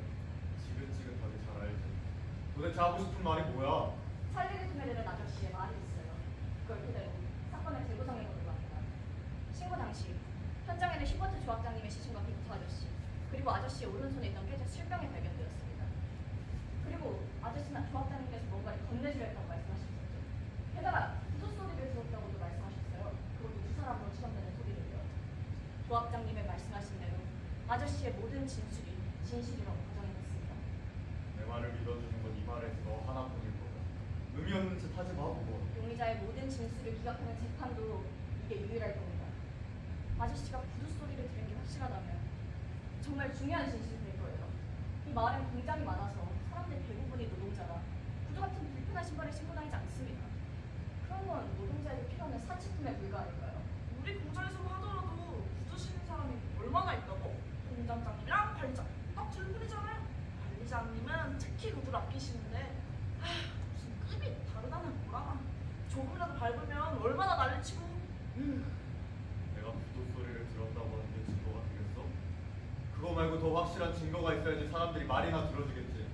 지긋지긋하게 잘 알지. 도대체 하고 싶은 말이 뭐야? 살리를 투매되는 아저씨의 말이 있어요. 그걸 그대로 사건의 재구성해 보려고 합니다. 신고 당시 현장에는 슈퍼트 조합장님의 시신과 빅터 아저씨 그리고 아저씨의 오른손에 있던 깨진 술병이 발견되었습니다. 그리고 아저씨는 조합장님께서 뭔가를 건네주려 했다고 말씀하셨었죠. 게다가 구두 소리를 들었다고도 말씀하셨어요. 그것도 두 사람으로 추정되는 소리를요. 조합장님의 말씀하신 대로 아저씨의 모든 진술이 진실이라고 가정해냈습니다. 내 말을 믿어주는 건 이 말에서 너 하나뿐일 거야. 의미 없는 짓 하지 마, 그거. 용의자의 모든 진술을 기각하는 재판도 이게 유일할 겁니다. 아저씨가 구두 소리를 들은 게 확실하다면 정말 중요한 진실이 될 거예요. 이 마을엔 공장이 많아서 사람들 대부분이 노동자라 구두 같은 불편한 신발을 신고 다니지 않습니다. 그런 건 노동자에게 필요한 사치품에 불과할까요? 우리 공장에서 하더라도 구두 신는 사람이 얼마나 있다고? 공장장님이랑 관리장 딱 둘 뿐이잖아요. 관리장님은 특히 구두를 아끼시는데 무슨 급이 다르다는 뭐라나. 조금이라도 밟으면 얼마나 난리치고. 내가 구두 소리를 들었다고 하는 게 증거가 되겠어? 그거 말고 더 확실한 증거가 있어야지 사람들이 말이나 들어주겠지.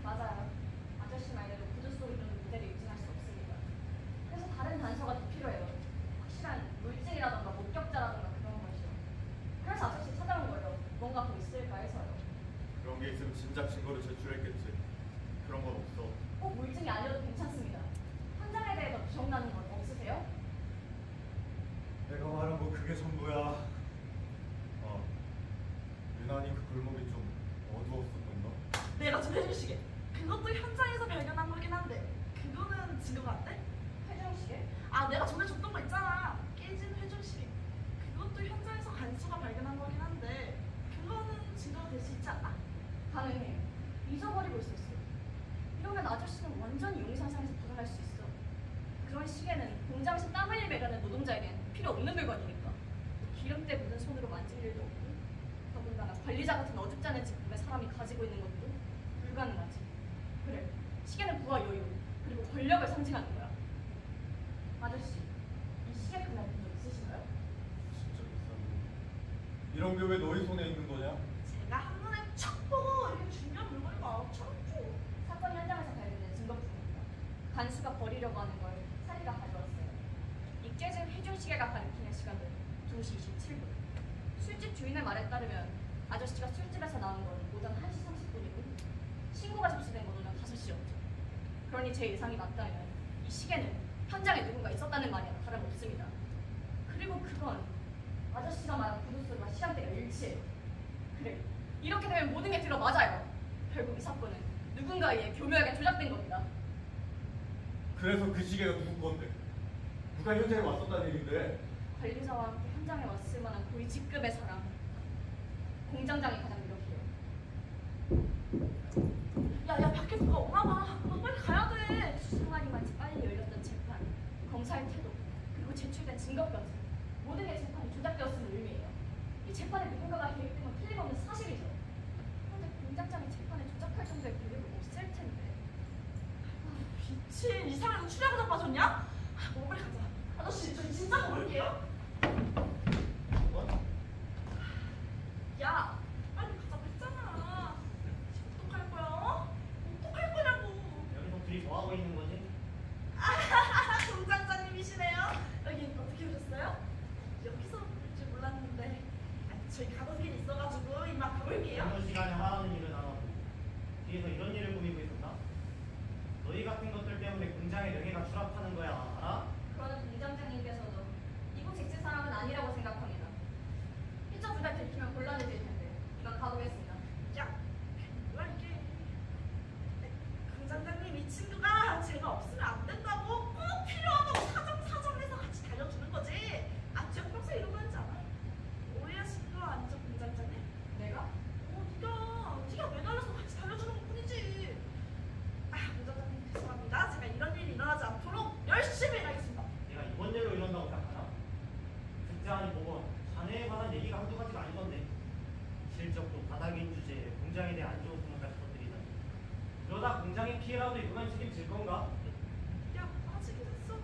맞아요. 아저씨 말대로 구두 소리로는 무대를 입증할 수 없습니다. 그래서 다른 단서가 더 필요해요. 확실한 물증이라던가 목격자라던가 그런 것이요. 그래서 아저씨 찾아온 거예요. 뭔가 더 있을까 해서요. 그런 게 있으면 진작 증거를 제출했겠지. 그런 건 없어. 꼭 물증이 아니어도 괜찮습니다. 현장에 대해 더 기억나는 건 없으세요? 내가 말한 거 그게 전부야. 유난히 그 골목이 좀 어두웠었던가? 내가 좀 해주시게. 그것도 현장에서 발견한 거긴 한데 그거는 증거가 안 돼? 회중시계? 아 내가 전에 줬던 거 있잖아. 깨진 회중시계. 그것도 현장에서 간수가 발견한 거긴 한데 그거는 증거가 될 수 있지 않나? 가능해요. 잊어버리고 있었어요. 이러면 아저씨는 완전히 용의선상에서 벗어날 수 있어. 그런 시계는 공장에서 땀 흘릴 매라는 노동자에겐 필요 없는 물건이니까. 기름때 묻은 손으로 만질 일도 없고 더군다나 관리자 같은 어줍지 않은 직급의 사람이 가지고 있는 것도 불가능하지. 그래, 시계는 부와 여유 그리고 권력을 상징하는 거야. 아저씨, 이 시계 그날 본 적 있으신가요? 진짜 비싼데. 이런 게 왜 너희 손에 있는 거냐? 제가 한눈에 척 보고 이게 중요한 물건인 알아차렸죠. 사건 현장에서 발견된 증거품입니다. 간수가 버리려고 하는 걸 살리가 가져왔어요. 이 깨진 회중시계가 가리키는 시간은 2시 27분. 술집 주인의 말에 따르면 아저씨가 술집에서 나온 건 오전 1시 30분이고 신고가 접수된 건 오전 5시였죠. 그러니 제 예상이 맞다면 이 시계는 현장에 누군가 있었다는 말이야 다름없습니다. 그리고 그건 아저씨가 말한 구두소리와 시간대가 일치해요. 그래, 이렇게 되면 모든 게 들어맞아요. 결국 이 사건은 누군가에 의해 교묘하게 조작된 겁니다. 그래서 그 시계가 누구 건데? 누가 현장에 왔었다는 얘긴데? 관리자와 함께 현장에 왔을 만한 고위 직급의 사람. 공장장이 가장 유력해요. 야야 밖에 누가 오나봐. 너 빨리 가야 돼. 수상하리만치 빨리 열렸던 재판, 검사의 태도, 그리고 제출된 증거까지 모든 게 재판이 조작되었음을 의미해요. 이 재판에 누군가가 개입된 건 틀림없는 사실이죠. 그런데 공장장이 재판에 조작할 정도의 권력은 없을 텐데. 미친 이 사람은 출혈하다 빠졌냐? 뭐 빨리 가자. 아저씨 저 진짜 가볼게요. 야 빨리 가자고 했잖아. 지금 어떡할 거야? 어떡할 거냐고. 여기서 둘이 뭐 하고 있는 거지? 공장장님이시네요. 여기 어떻게 오셨어요? 여기서 볼 줄 몰랐는데. 아니, 저희 가던 길이 있어가지고 이만 적도 바닥인 주제에 공장에 대해 안 좋은 소문까지 퍼뜨리다니. 그러다 공장의 피해라도 이번엔 책임질 건가? 야, 빠지긴 했어도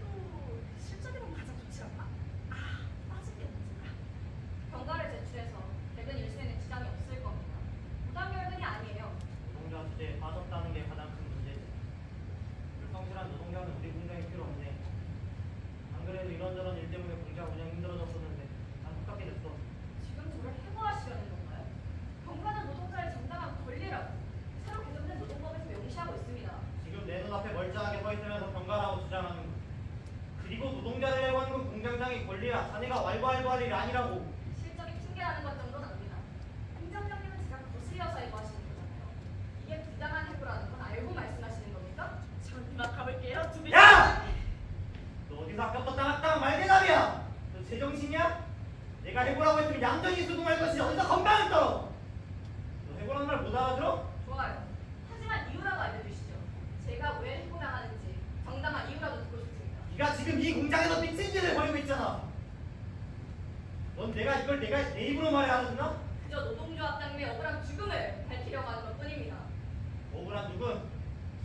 실적이면 가장 좋지 않나? 빠지긴 했잖아. 경과를 제출해서 퇴근 일수에는 지장이 없을 겁니다. 부당 결근이 아니에요. 노동자 주제에 빠졌다는 게 가장 큰 문제지. 불성실한 노동자는 우리 공장에 필요 없네. 안 그래도 이런저런 일 때문에 공장 운영 힘들어졌었는데 안타깝게 됐어. 지금 저를 해고하시려는 건가요? 경과는 노동자의 정당한 권리라고 새로 개정된 노동법에서 명시하고 있습니다. 지금 내 눈앞에 멀쩡하게 서 있으면서 병가라고 주장하는 거. 그리고 노동자를 해고하는 건 공장장의 권리야. 자네가 왈가왈부할 일이 아니라고. 실적이 핑계라는 것 정도는 압니다. 공장장님은 제가 거슬려서 해고하시는 거잖아요. 이게 부당한 해고라는 건 알고 말씀하시는 겁니까? 전 이만 가볼게요. 두 배. 야! 너 어디서 아깝다 낙당 말대답이야. 너 제정신이야? 내가 해고라고 했으면 얌전히 수긍할 것이 어디서 건강을 떨어. 너 해고라는 말 못 알아들어? 좋아요. 하지만 이유라도 알려주시죠. 제가 왜 해고당하는지 정당한 이유라도 듣고 싶습니다. 네가 지금 이 공장에서 미친 짓을 벌이고 있잖아. 넌 내가 이걸 내가 내 입으로 말해 알아듣나? 그저 노동조합장님의 억울한 죽음을 밝히려고 하는 것뿐입니다. 억울한 누군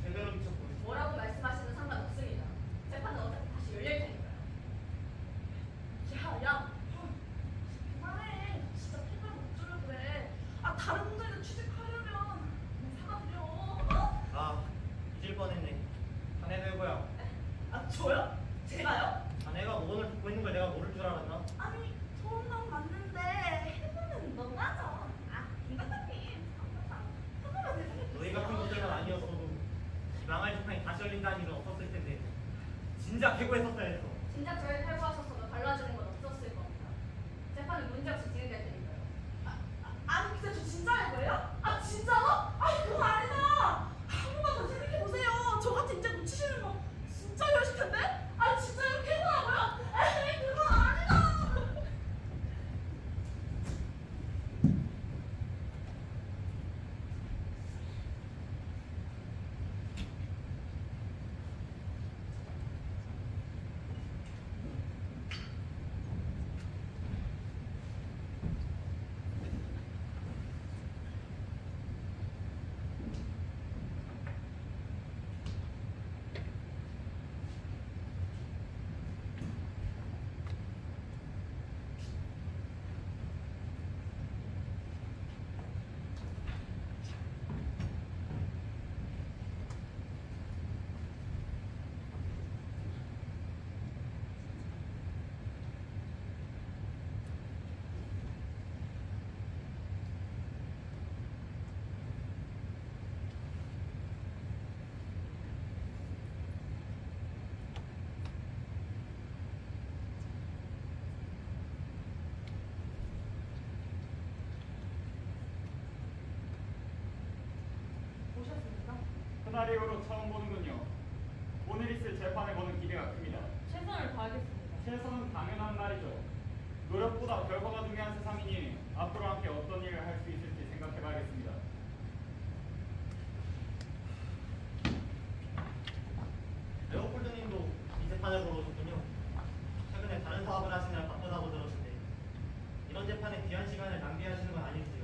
제대로 미쳤군. 뭐라고 말씀하시는 상관없습니다. 재판은 어차피 다시 열릴 테니까요. 야, 그만해. 진짜 퇴근 못 주려 그래. 다른 공장에 취직하려면 사과드려. 아 잊을 뻔했네. 자네도 해고야. 저요? 제가요? 자네가 모건을 듣고 있는 걸 내가 모를 줄 알았나? 아니, 좋은 건 맞는데 해보는 너무하죠. 김과장님. 해보면 되는 너희 같은 분들만 아니었어도 망할 재판이 다시 열린다는 일은 없었을 텐데 진작 해고했었어야 했어. 진작 저를 해고하셨어도 달라지는 건 없었을 겁니다. 재판은 문제없이 진행될 테니까요. 아니 근데 저 진짜 할 거예요? 진짜로? 그거 아니다. 한 번만 더 생각해보세요. 저 같은 인재 놓치시는 거 진짜 열실 텐데? 진짜 이렇게 해보라고요? 에이 그거 아니다. 오셨습니까? 그날 이후로 처음 보는군요. 오늘 있을 재판에 보는 기대가 큽니다. 최선을 다하겠습니다. 최선은 당연한 말이죠. 노력보다 결과가 중요한 세상이니 앞으로 함께 어떤 일을 할 수 있을지 생각해봐야겠습니다. 레오폴드님도 이 재판을 보러 오셨군요. 최근에 다른 사업을 하시느라 바쁘다고 들었는데 이런 재판에 귀한 시간을 낭비하시는 건 아닐지요.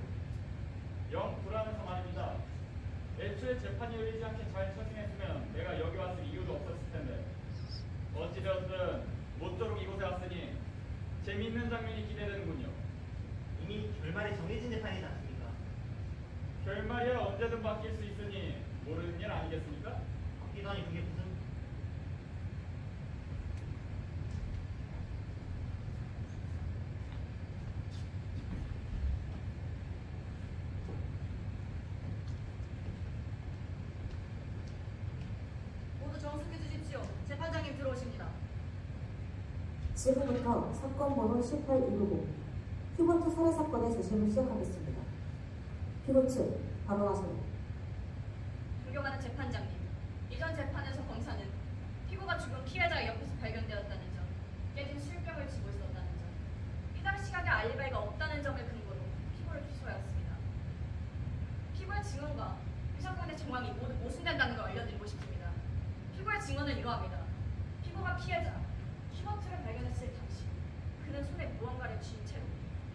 영 불안해서 말입니다. 애초에 재판이 열리지 않게 잘 처신했으면 내가 여기 왔을 이유도 없었을 텐데 어찌되었든 모쪼록 이곳에 왔으니 재미있는 장면이 기대되는군요. 이미 결말이 정해진 재판이지 않습니까? 결말이야 언제든 바뀔 수 있으니 모르는 일 아니겠습니까? 바뀌다니 그게 무슨... 모두 정숙해 주십시오. 재판장님 들어오십니다. 지금부터 사건 번호 18299 휴버트 살해 사건의 재심을 시작하겠습니다. 휴버트, 발언하세요. 존경하는 재판장님, 이전 재판에서 검사는 피고가 죽은 피해자의 옆에서 발견되었다는 점, 깨진 술병을 쥐고 있었다는 점, 해당 시각에 알리바이가 없다는 점을 근거로 피고를 기소하였습니다. 피고의 증언과 이 사건의 정황이 모두 모순된다는 걸 알려드리고 싶습니다. 피고의 증언은 이러합니다. 피고가 피해자 휴버트를 발견했을 당시 그는 손에 무언가를 쥔 채로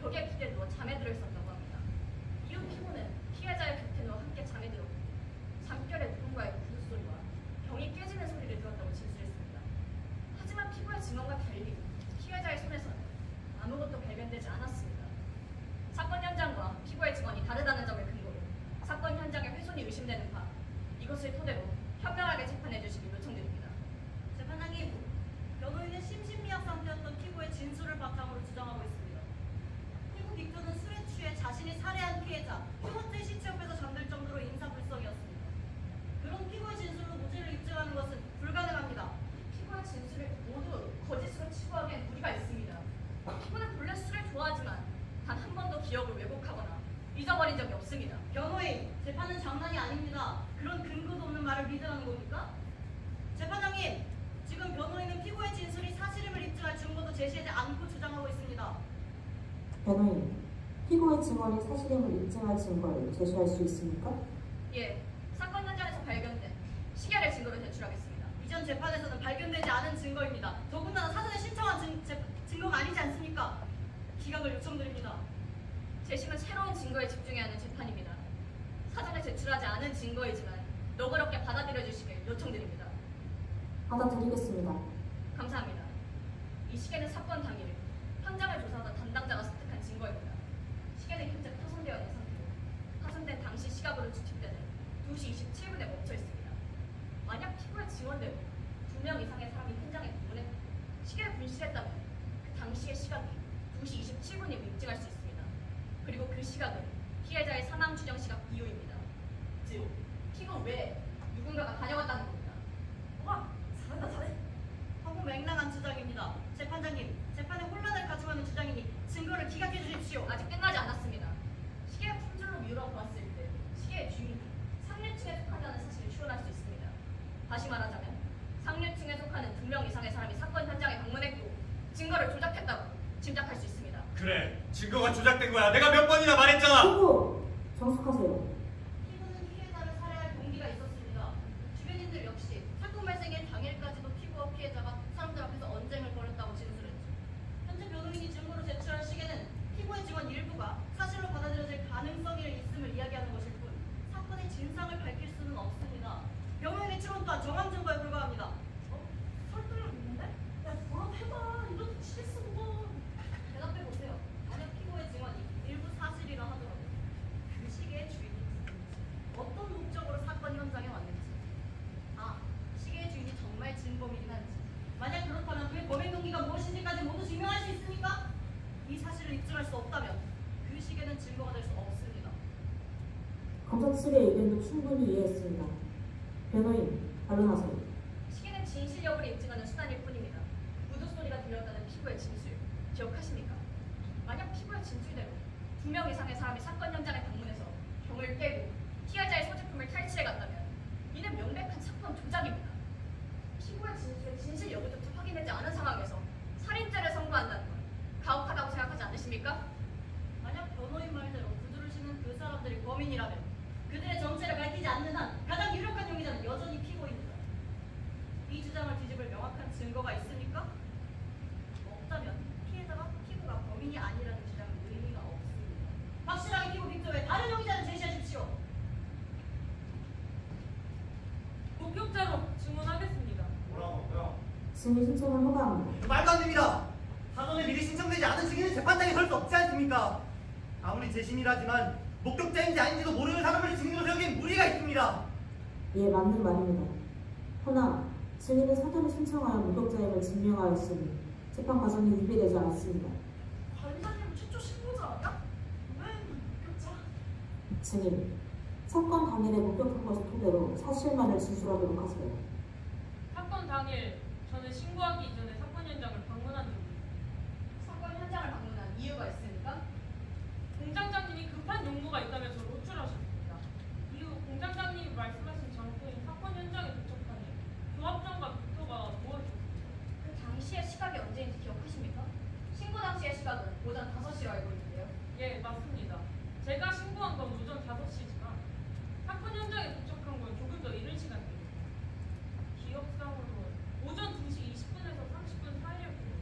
벽에 기대 누워 잠에 들어 있었다고 합니다. 이후 발견되지 않았습니다. 사건 현장과 피고의 증언이 다르다는 점을 근거로 사건 현장에 훼손이 의심되는 바 이것을 토대로 현명하게 재판해 주시길 요청드립니다. 재판장님, 변호인은 심신미약 상태였던 피고의 진술을 바탕으로 주장하고 있습니다. 피고 빅터는 술에 취해 자신이 살해한 피해자 휴먼트의 시체 옆에서 잠들 정도로 인사불성이었습니다. 그런 피고의 진술로 무죄를 입증하는 것은 불가능합니다. 피고의 진술을 모두 거짓으로 치부하기엔 무리가 있습니다. 피고는 본래 술을 좋아하지만 단 한 번도 기억을 왜곡하거나 잊어버린 적이 없습니다. 변호인, 재판은 장난이 아닙니다. 그런 근거도 없는 말을 믿으라는 겁니까? 재판장님, 지금 변호인은 피고의 진술이 사실임을 입증할 증거도 제시하지 않고 주장하고 있습니다. 변호인, 피고의 증언이 사실임을 인증할 증거를 제시할 수 있습니까? 예, 사건 현장에서 발견된 시계를 증거로 제출하겠습니다. 이전 재판에서는 발견되지 않은 증거입니다. 더군다나 사전에 신청한 증거가 아니지 않습니까? 기각을 요청드립니다. 재심은 새로운 증거에 집중해야 하는 재판입니다. 사전에 제출하지 않은 증거이지만 너그럽게 받아들여 주시길 요청드립니다. 받아들이겠습니다. 감사합니다. 이 시계는 사건 당일 현장을 조사하던 담당자가 습득한 증거입니다. 시계는 현재 파손되어 있는 상태로 파손된 당시 시각으로 추측되는 2시 27분에 멈춰 있습니다. 만약 피고의 증언대로 2명 이상의 사람이 현장에 방문했고 시계를 분실했다면 그 당시의 시각이 2시 27분임을 입증할 수 있습니다. 그리고 그 시각은 피해자의 사망 추정 시각 이후입니다. 즉, 피고 외에 누군가가 다녀왔다는 겁니다. 와, 잘해. 방금 맹랑한 주장입니다. 재판장님, 재판에 혼란을 가중하는 주장이니 증거를 기각해 주십시오. 아직 끝나지 않았습니다. 시계의 품질로 미루어 보았을 때 시계의 주인이 상류층에 속한다는 사실을 추론할 수 있습니다. 다시 말하자면 상류층에 속하는 2명 이상의 사람이 사건 현장에 방문했고 증거를 조작했다고 짐작할 수 있습니다. 그래, 증거가 조작된 거야. 내가 몇 번이나 말했잖아. 피고! 정숙하세요. 피고는 피해자를 살해할 동기가 있었습니다. 주변인들 역시 사건 발생일 당일까지도 피고와 피해자가 사람들 앞에서 언쟁을 벌였다고 진술했죠. 현재 변호인이 증거로 제출할 시계는 피고의 증언 일부가 사실로 받아들여질 가능성이 있음을 이야기하는 것일 뿐 사건의 진상을 밝힐 수는 없습니다. 변호인의 추론 또한 정황 증거에 불과합니다. 설득력 있는데? 야, 뭐라도 해봐. 이것도 치겠어, 뭐. 대답해보세요. 만약 피고의 증언이 일부 사실이라 하더라도 그 시계의 주인이 누군지, 어떤 목적으로 사건 현장에 왔는지, 시계의 주인이 정말 진범이긴 한지, 만약 그렇다면 그의 범행 동기가 무엇인지까지 모두 증명할 수 있습니까? 이 사실을 입증할 수 없다면 그 시계는 증거가 될 수 없습니다. 검사 측의 의견도 충분히 이해했습니다. 변호인, 반론하세요. 시계는 진실 여부를 입증하는 수단일 뿐입니다. 구두 소리가 들렸다는 피고의 진술, 기억하십니까? 만약 피고의 진술대로 2명 이상의 사람이 사건 현장에 방문해서 병을 깨고 피해자의 소지품을 탈취해 갔다면 이는 명백한 사건 조작입니다. 피고의 진술의 진실 여부조차 확인되지 않은 상황에서 살인죄를 선고한다는 건 가혹하다고 생각하지 않으십니까? 만약 변호인 말대로 구두를 신는 그 사람들이 범인이라면 그들의 정체를 밝히지 않는 한 가장 유력한 용의자는 여전히 피고입니다. 이 주장을 뒤집을 명확한 증거가 있습니까? 없다면 피해자가 피고가 범인이 아니라는 주장은 의미가 없습니다. 확실하게 피고 빅터에 다른 용의자를 제시하십시오. 목격자로 주문하겠습니다. 뭐라고요? 증인 신청을 허가합니다. 말도 안 됩니다. 사전에 미리 신청되지 않은 증인은 재판장에 설 수 없지 않습니까? 아무리 재심이라지만 목격자인지 아닌지도 모르는 사람을 증인으로 세우기엔 무리가 있습니다. 예, 맞는 말입니다. 허나 증인은 사전에 신청하여 목격자임을 증명하였으니 재판 과정이 위배되지 않았습니다. 관장님 최초 신고자 아니야? 왜 목격자? 증인, 사건 당일에 목격한 것을 토대로 사실만을 진술하도록 하세요. 사건 당일 저는 신고하기 이전에 사건 현장을 방문한 적이 있습니다. 사건 현장을 방문한 이유가 있습니까? 공장장님이 급한 용무가 있다면서 노출하셨습니다. 이후 공장장님이 말씀하신 장소인 사건 현장에 도착하니 조합장과 빅터가 누워있었습니다. 그 당시의 시각이 언제인지 기억하십니까? 신고 당시의 시각은 오전 5시로 알고 있는데요. 예, 맞습니다. 제가 신고한 건 오전 5시지만 사건 현장에 도착한 건 조금 더 이른 시간대입니다. 기억상으로는 오전 2시 20분에서 30분 사이였거든요.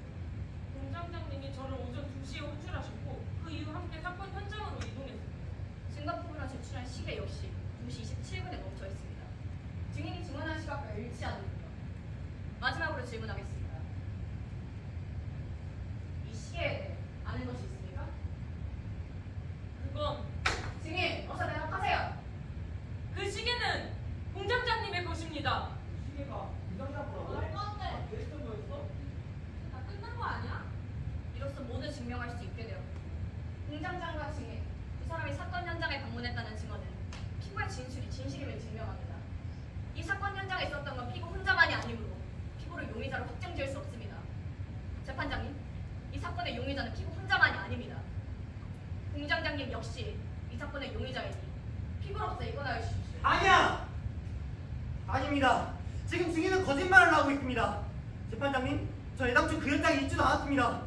모두 증명할 수 있게 되었고 공장장과 증인 두 사람이 사건 현장에 방문했다는 증언은 피고의 진술이 진실임을 증명합니다. 이 사건 현장에 있었던 건 피고 혼자만이 아니므로 피고를 용의자로 확정지을 수 없습니다. 재판장님, 이 사건의 용의자는 피고 혼자만이 아닙니다. 공장장님 역시 이 사건의 용의자이니 피고로서 일관하여 주십시오. 아니야! 아닙니다. 지금 증인은 거짓말을 하고 있습니다. 재판장님, 저 애당초 그 현장에 있지도 않았습니다.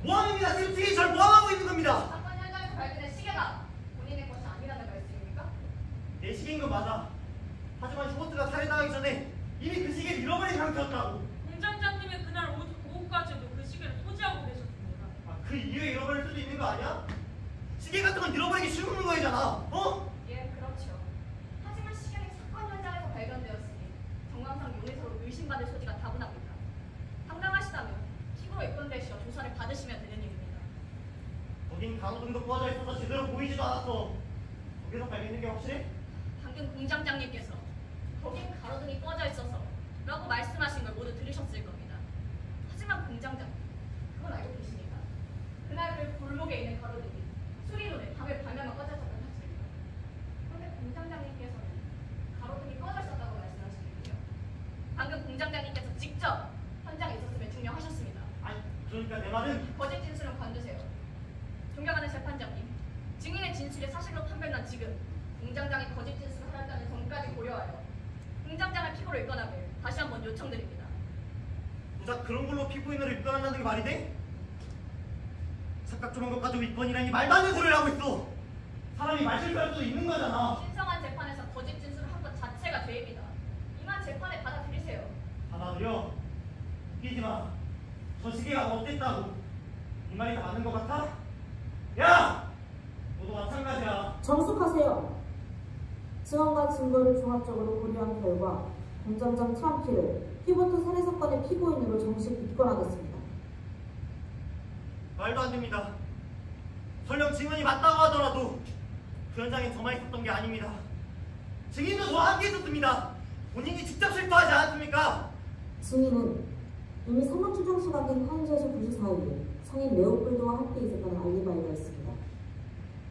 모함입니다. 지금 증인이 절 모함하고 있는 겁니다. 사건 현장에서 발견된 시계가 본인의 것이 아니라는 말씀입니까? 내 시계인 건 맞아. 하지만 휴버트가 살해당하기 전에 이미 그 시계를 잃어버린 상태였더라고. 공장장님은 그날 오후까지도 그 시계를 소지하고 계셨습니다. 그 이후에 잃어버릴 수도 있는 거 아니야? 시계 같은 건 잃어버리기 쉬운 거잖아. 어? 예, 그렇죠. 하지만 시계는 사건 현장에서 발견되었으니 정황상 용의자로 의심받을 소지가 다분합니다. 당당하시다면 피고로 입건되시어 조사를 받으시면 되는 일입니다. 거긴 강호등도 꺼져 있어서 제대로 보이지도 않았어. 거기서 발견된 게 확실해? 방금 공장장님께서 거긴 가로등이 꺼져 있어서 라고 말씀하신 걸 모두 들으셨을 겁니다. 하지만 공장장님, 그건 알고 계십니까? 그날 그 골목에 있는 가로등이 수리로는 밤에 발매만 꺼져 있었던 사실입니다. 그런데 공장장님께서는 가로등이 꺼져 있었다고 말씀하시는데요. 방금 공장장님께서 직접 현장에 있었음을 증명하셨습니다. 아니, 그러니까 내 말은 거짓 진술은 관두세요. 존경하는 재판장님, 증인의 진술이 사실로 판별난 지금 공장장이 거짓 진술을 하였다는 점까지 고려하여 공장장을 피고로 입건하길 다시 한번 요청드립니다. 고작 그런 걸로 피고인으로 입건한다는 게 말이 돼? 착각 좀 한 것 가지고 입건이라니 말도 안 되는 소리를 하고 있어. 사람이 말실수할 수도 있는 거잖아. 신성한 재판에서 거짓 진술을 한 것 자체가 죄입니다. 이만 재판에 받아들이세요. 받아들여. 웃기지 마. 저 시계가 어땠다고? 이 말이 다 맞는 것 같아? 야! 너도 마찬가지야. 정숙하세요. 증언과 증거를 종합적으로 고려한 결과 공장장 트럼피를 휴버트 살해 사건의 피고인으로 정식 입건하겠습니다. 말도 안 됩니다. 설령 증언이 맞다고 하더라도 그 현장에 저만 있었던 게 아닙니다. 증인도 저와 함께 있었습니다. 본인이 직접 실토하지 않았습니까? 증인은 이미 사망 추정 시각인 1시에서 2시 사이에 성인 레오폴드와 함께 있었다는 알리바이가 있습니다.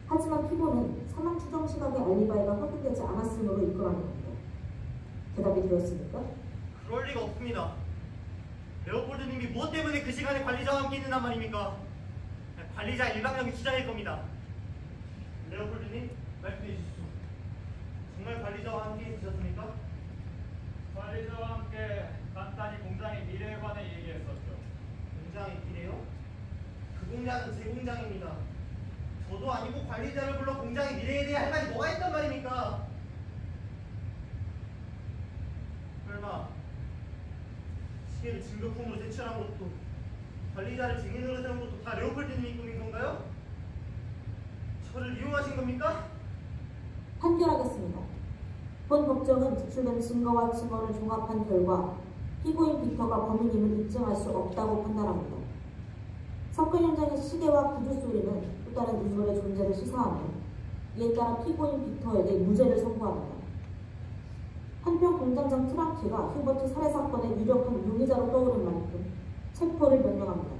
하지만 피고는 사망 추정 시각의 알리바이가 확인되지 않았으므로 입건하는 겁니다. 대답이 되었습니까? 그럴 리가 없습니다. 레오폴드님이 무엇 때문에 그 시간에 관리자와 함께 있는단 말입니까? 관리자 일방적인 주장일 겁니다. 레오폴드님, 말씀해 주십시오. 정말 관리자와 함께 있으셨습니까? 관리자와 함께 간단히 공장의 미래에 관해 얘기했었죠. 공장의 미래요? 그 공장은 제 공장입니다. 저도 아니고 관리자를 불러 공장의 미래에 대해 할 말이 뭐가 있단 말입니까? 설마 시계를 증거품으로 제출한 것도 관리자를 증인으로 세운 것도 다 레오폴드님이 꾸민 건가요? 저를 이용하신 겁니까? 판결하겠습니다. 본 법정은 제출된 증거와 증언을 종합한 결과 피고인 빅터가 범인임을 입증할 수 없다고 판단합니다. 사건 현장의 시계와 구두 소리는 또 다른 인물의 존재를 시사하며 이에 따라 피고인 빅터에게 무죄를 선고합니다. 한편 공장장 트랑키가 휴버트 살해 사건의 유력한 용의자로 떠오른 만큼 체포를 명령합니다.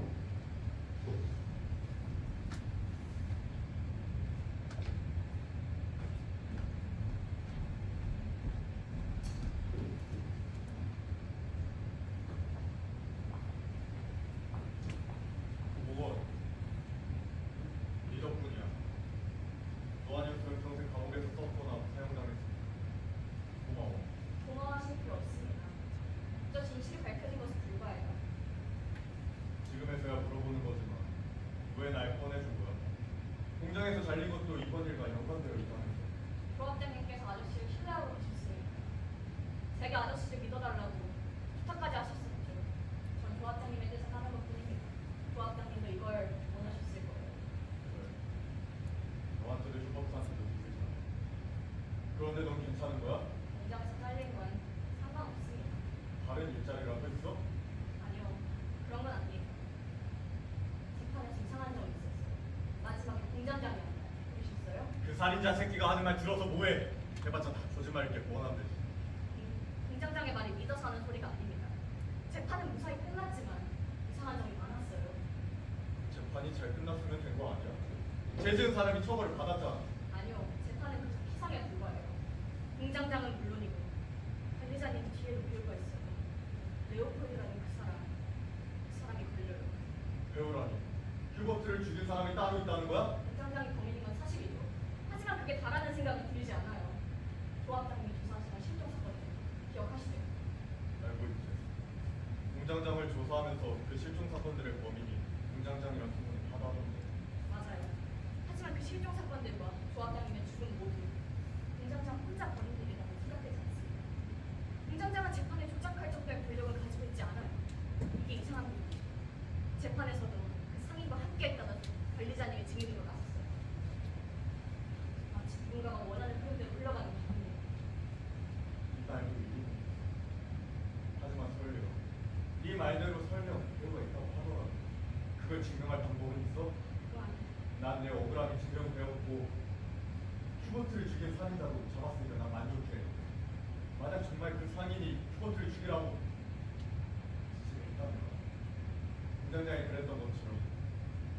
모건, 네 덕분이야. 너 아니었으면 평생 감옥에서 썩거나 사형당했을 거야. 고마워. 고마워하실 필요 없습니다. 저 진실이 밝혀진 것은 불과해요. 지금에서야 물어보는 거지만 왜 날 꺼내준 거야? 공장에서 잘린 것도 이번 일과 연관되어 있다면서. 조합장님께서 아저씨를 신뢰하고 계셨습니다. 제게 아저씨를 믿어달라고 부탁까지 하셨었죠. 전 조합장님의 뜻을 따른 것뿐입니다. 조합장님도 이걸 원하셨을 거예요. 그래. 너한테도 휴버트한테도 비슷했잖아. 그런데 넌 괜찮은 거야? 공장에서 잘린 건 상관없습니다. 다른 일자리라도 있어? 아니요, 그런 건 아니에요. 재판에서 이상한 점이 있었어요. 마지막에 공장장이었나요? 그러셨어요? 그 살인자 새끼가 하는 말 들어서 뭐해? 해봤자 다 거짓말일 게 뻔한 데지. 공장장의 말이 믿어서 하는 소리가 아닙니다. 재판은 무사히 끝났지만 이상한 점이 많았어요. 재판이 잘 끝났으면 된 거 아니야? 죄 지은 사람이 처벌을 받았잖아. 아니요, 재판은 그저 피상에 불과해요. 공장장은 물론이고 관리자님 뒤에도 배우가 있어요. 레오폴이라는 그 사람이 걸려요. 배우라니. 휴버트를 죽인 사람이 따로 있다는 거야? 공장장이 범인인 건 사실이죠. 하지만 그게 다라는 생각이 들지 않아요. 조합장님이 조사하시던 실종 사건 기억하시죠? 알고 있지. 공장장을 조사하면서 그 실종 사건들의 범인이 공장장이란 소문이 하다던데. 맞아요. 하지만 그 실종 사건들과 조합장님의 죽음 모두 공장장 혼자 벌인 일이라고 생각되지 않습니다. 공장장은 재판에 조작할 정도의 권력을 가지고 있지 않아요. 이게 이상한 거예요. 재판에서도 그 상인과 함께했다는 관리자님의 증인으로 나섰어요. 마치 누군가가 원하는 흐름대로 흘러가는 기분이에요. 이 말도 일리는 있어. 하지만 설령 네 말대로 설령 배우가 있다고 하더라도 그걸 증명할 방법은 있어? 그거 아니에요. 난 내 억울함이 증명되었고 휴버트를 죽인 살인자도 잡았으니까 난 만족해. 만약 정말 그 상인이 휴버트를 죽이라고 지시를 했다면 공장장이 그랬던 것처럼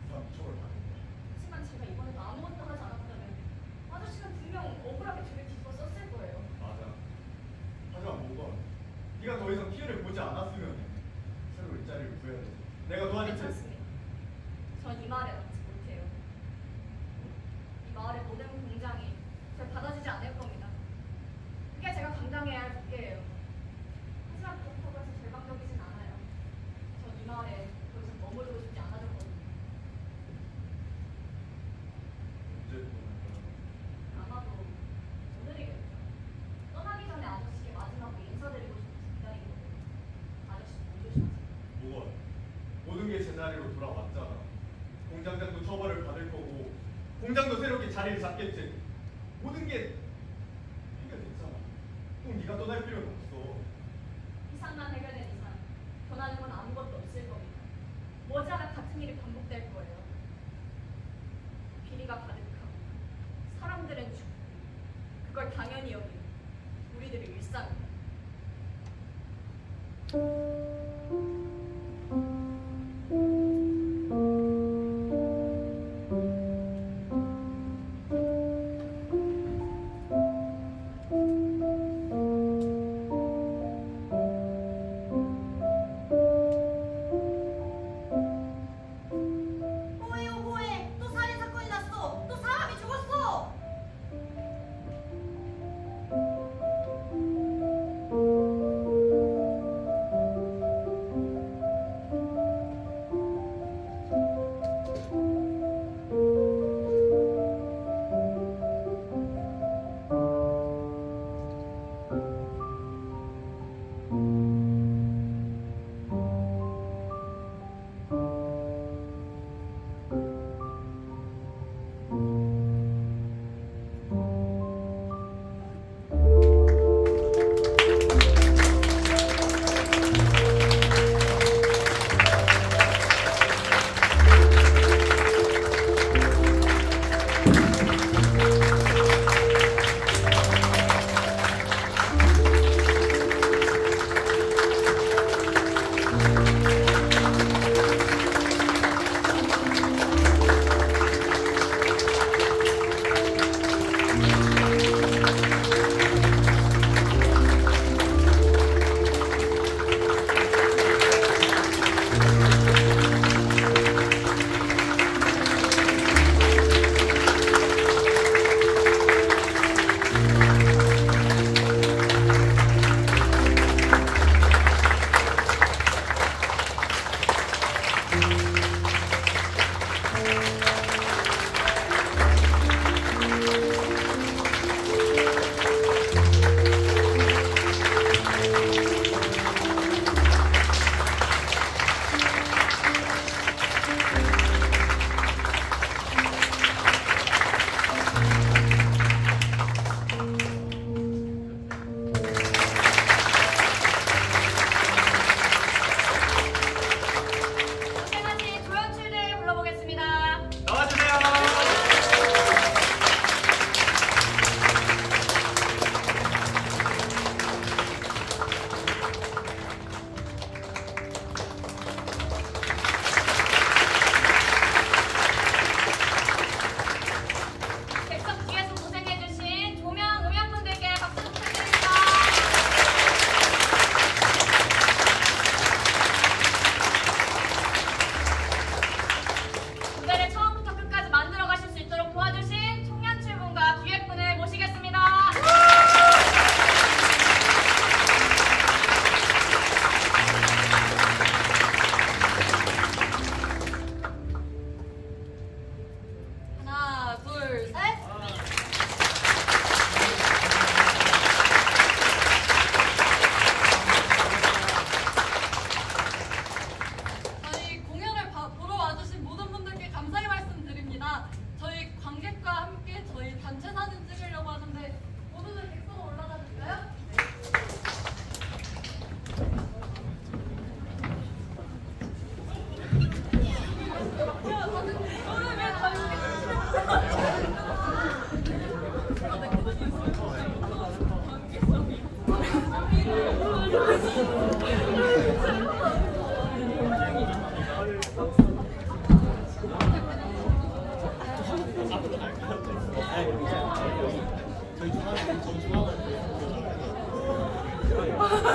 그 사람 처벌받는 거야. 하지만 제가 이번에도 아무것도 하지 않았다면 아저씨는 분명 억울하게 죄를 뒤집어 썼을 거예요. 맞아. 하지만 뭐건 네가 더 이상 피해를 보지 않았으면 새로 일자리를 구해야 되지. 내가 도와줄 테니. 괜찮습니다. 전 이 마을에 남지 못해요. 이 마을의 모든 공장이 절 받아주지 않을 겁니다. 그게 제가 감당해야 할 무게예요. 하지만 그렇다고 해서 절망적이진 않아요. 전 이 마을에 더 이상 머무르고 싶지 않아졌거든요. 언제 도망갈 거야? 아마도 오늘이겠죠. 떠나기 전에 아저씨께 마지막으로 인사드리고 싶어서 기다리는 거예요. 아저씨 너무 조심하세요. 뭐건 모든 게 제자리로 돌아왔잖아. 공장장도 처벌을 받을 거고 공장도 새롭게 자리를 잡겠지. 모든 게 해결됐잖아. 꼭 네가 떠날 필요는 없어. 이상만 해결된 이상 변하는 건 아무것도 없을 겁니다. 머지않아 같은 일이 반복될 거예요. 비리가 가득하고 사람들은 죽고 그걸 당연히 여기는 우리들의 일상입니다. 호해요 호해! 또 살인 사건이 났어! 또 사람이 죽었어!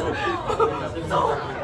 무서워.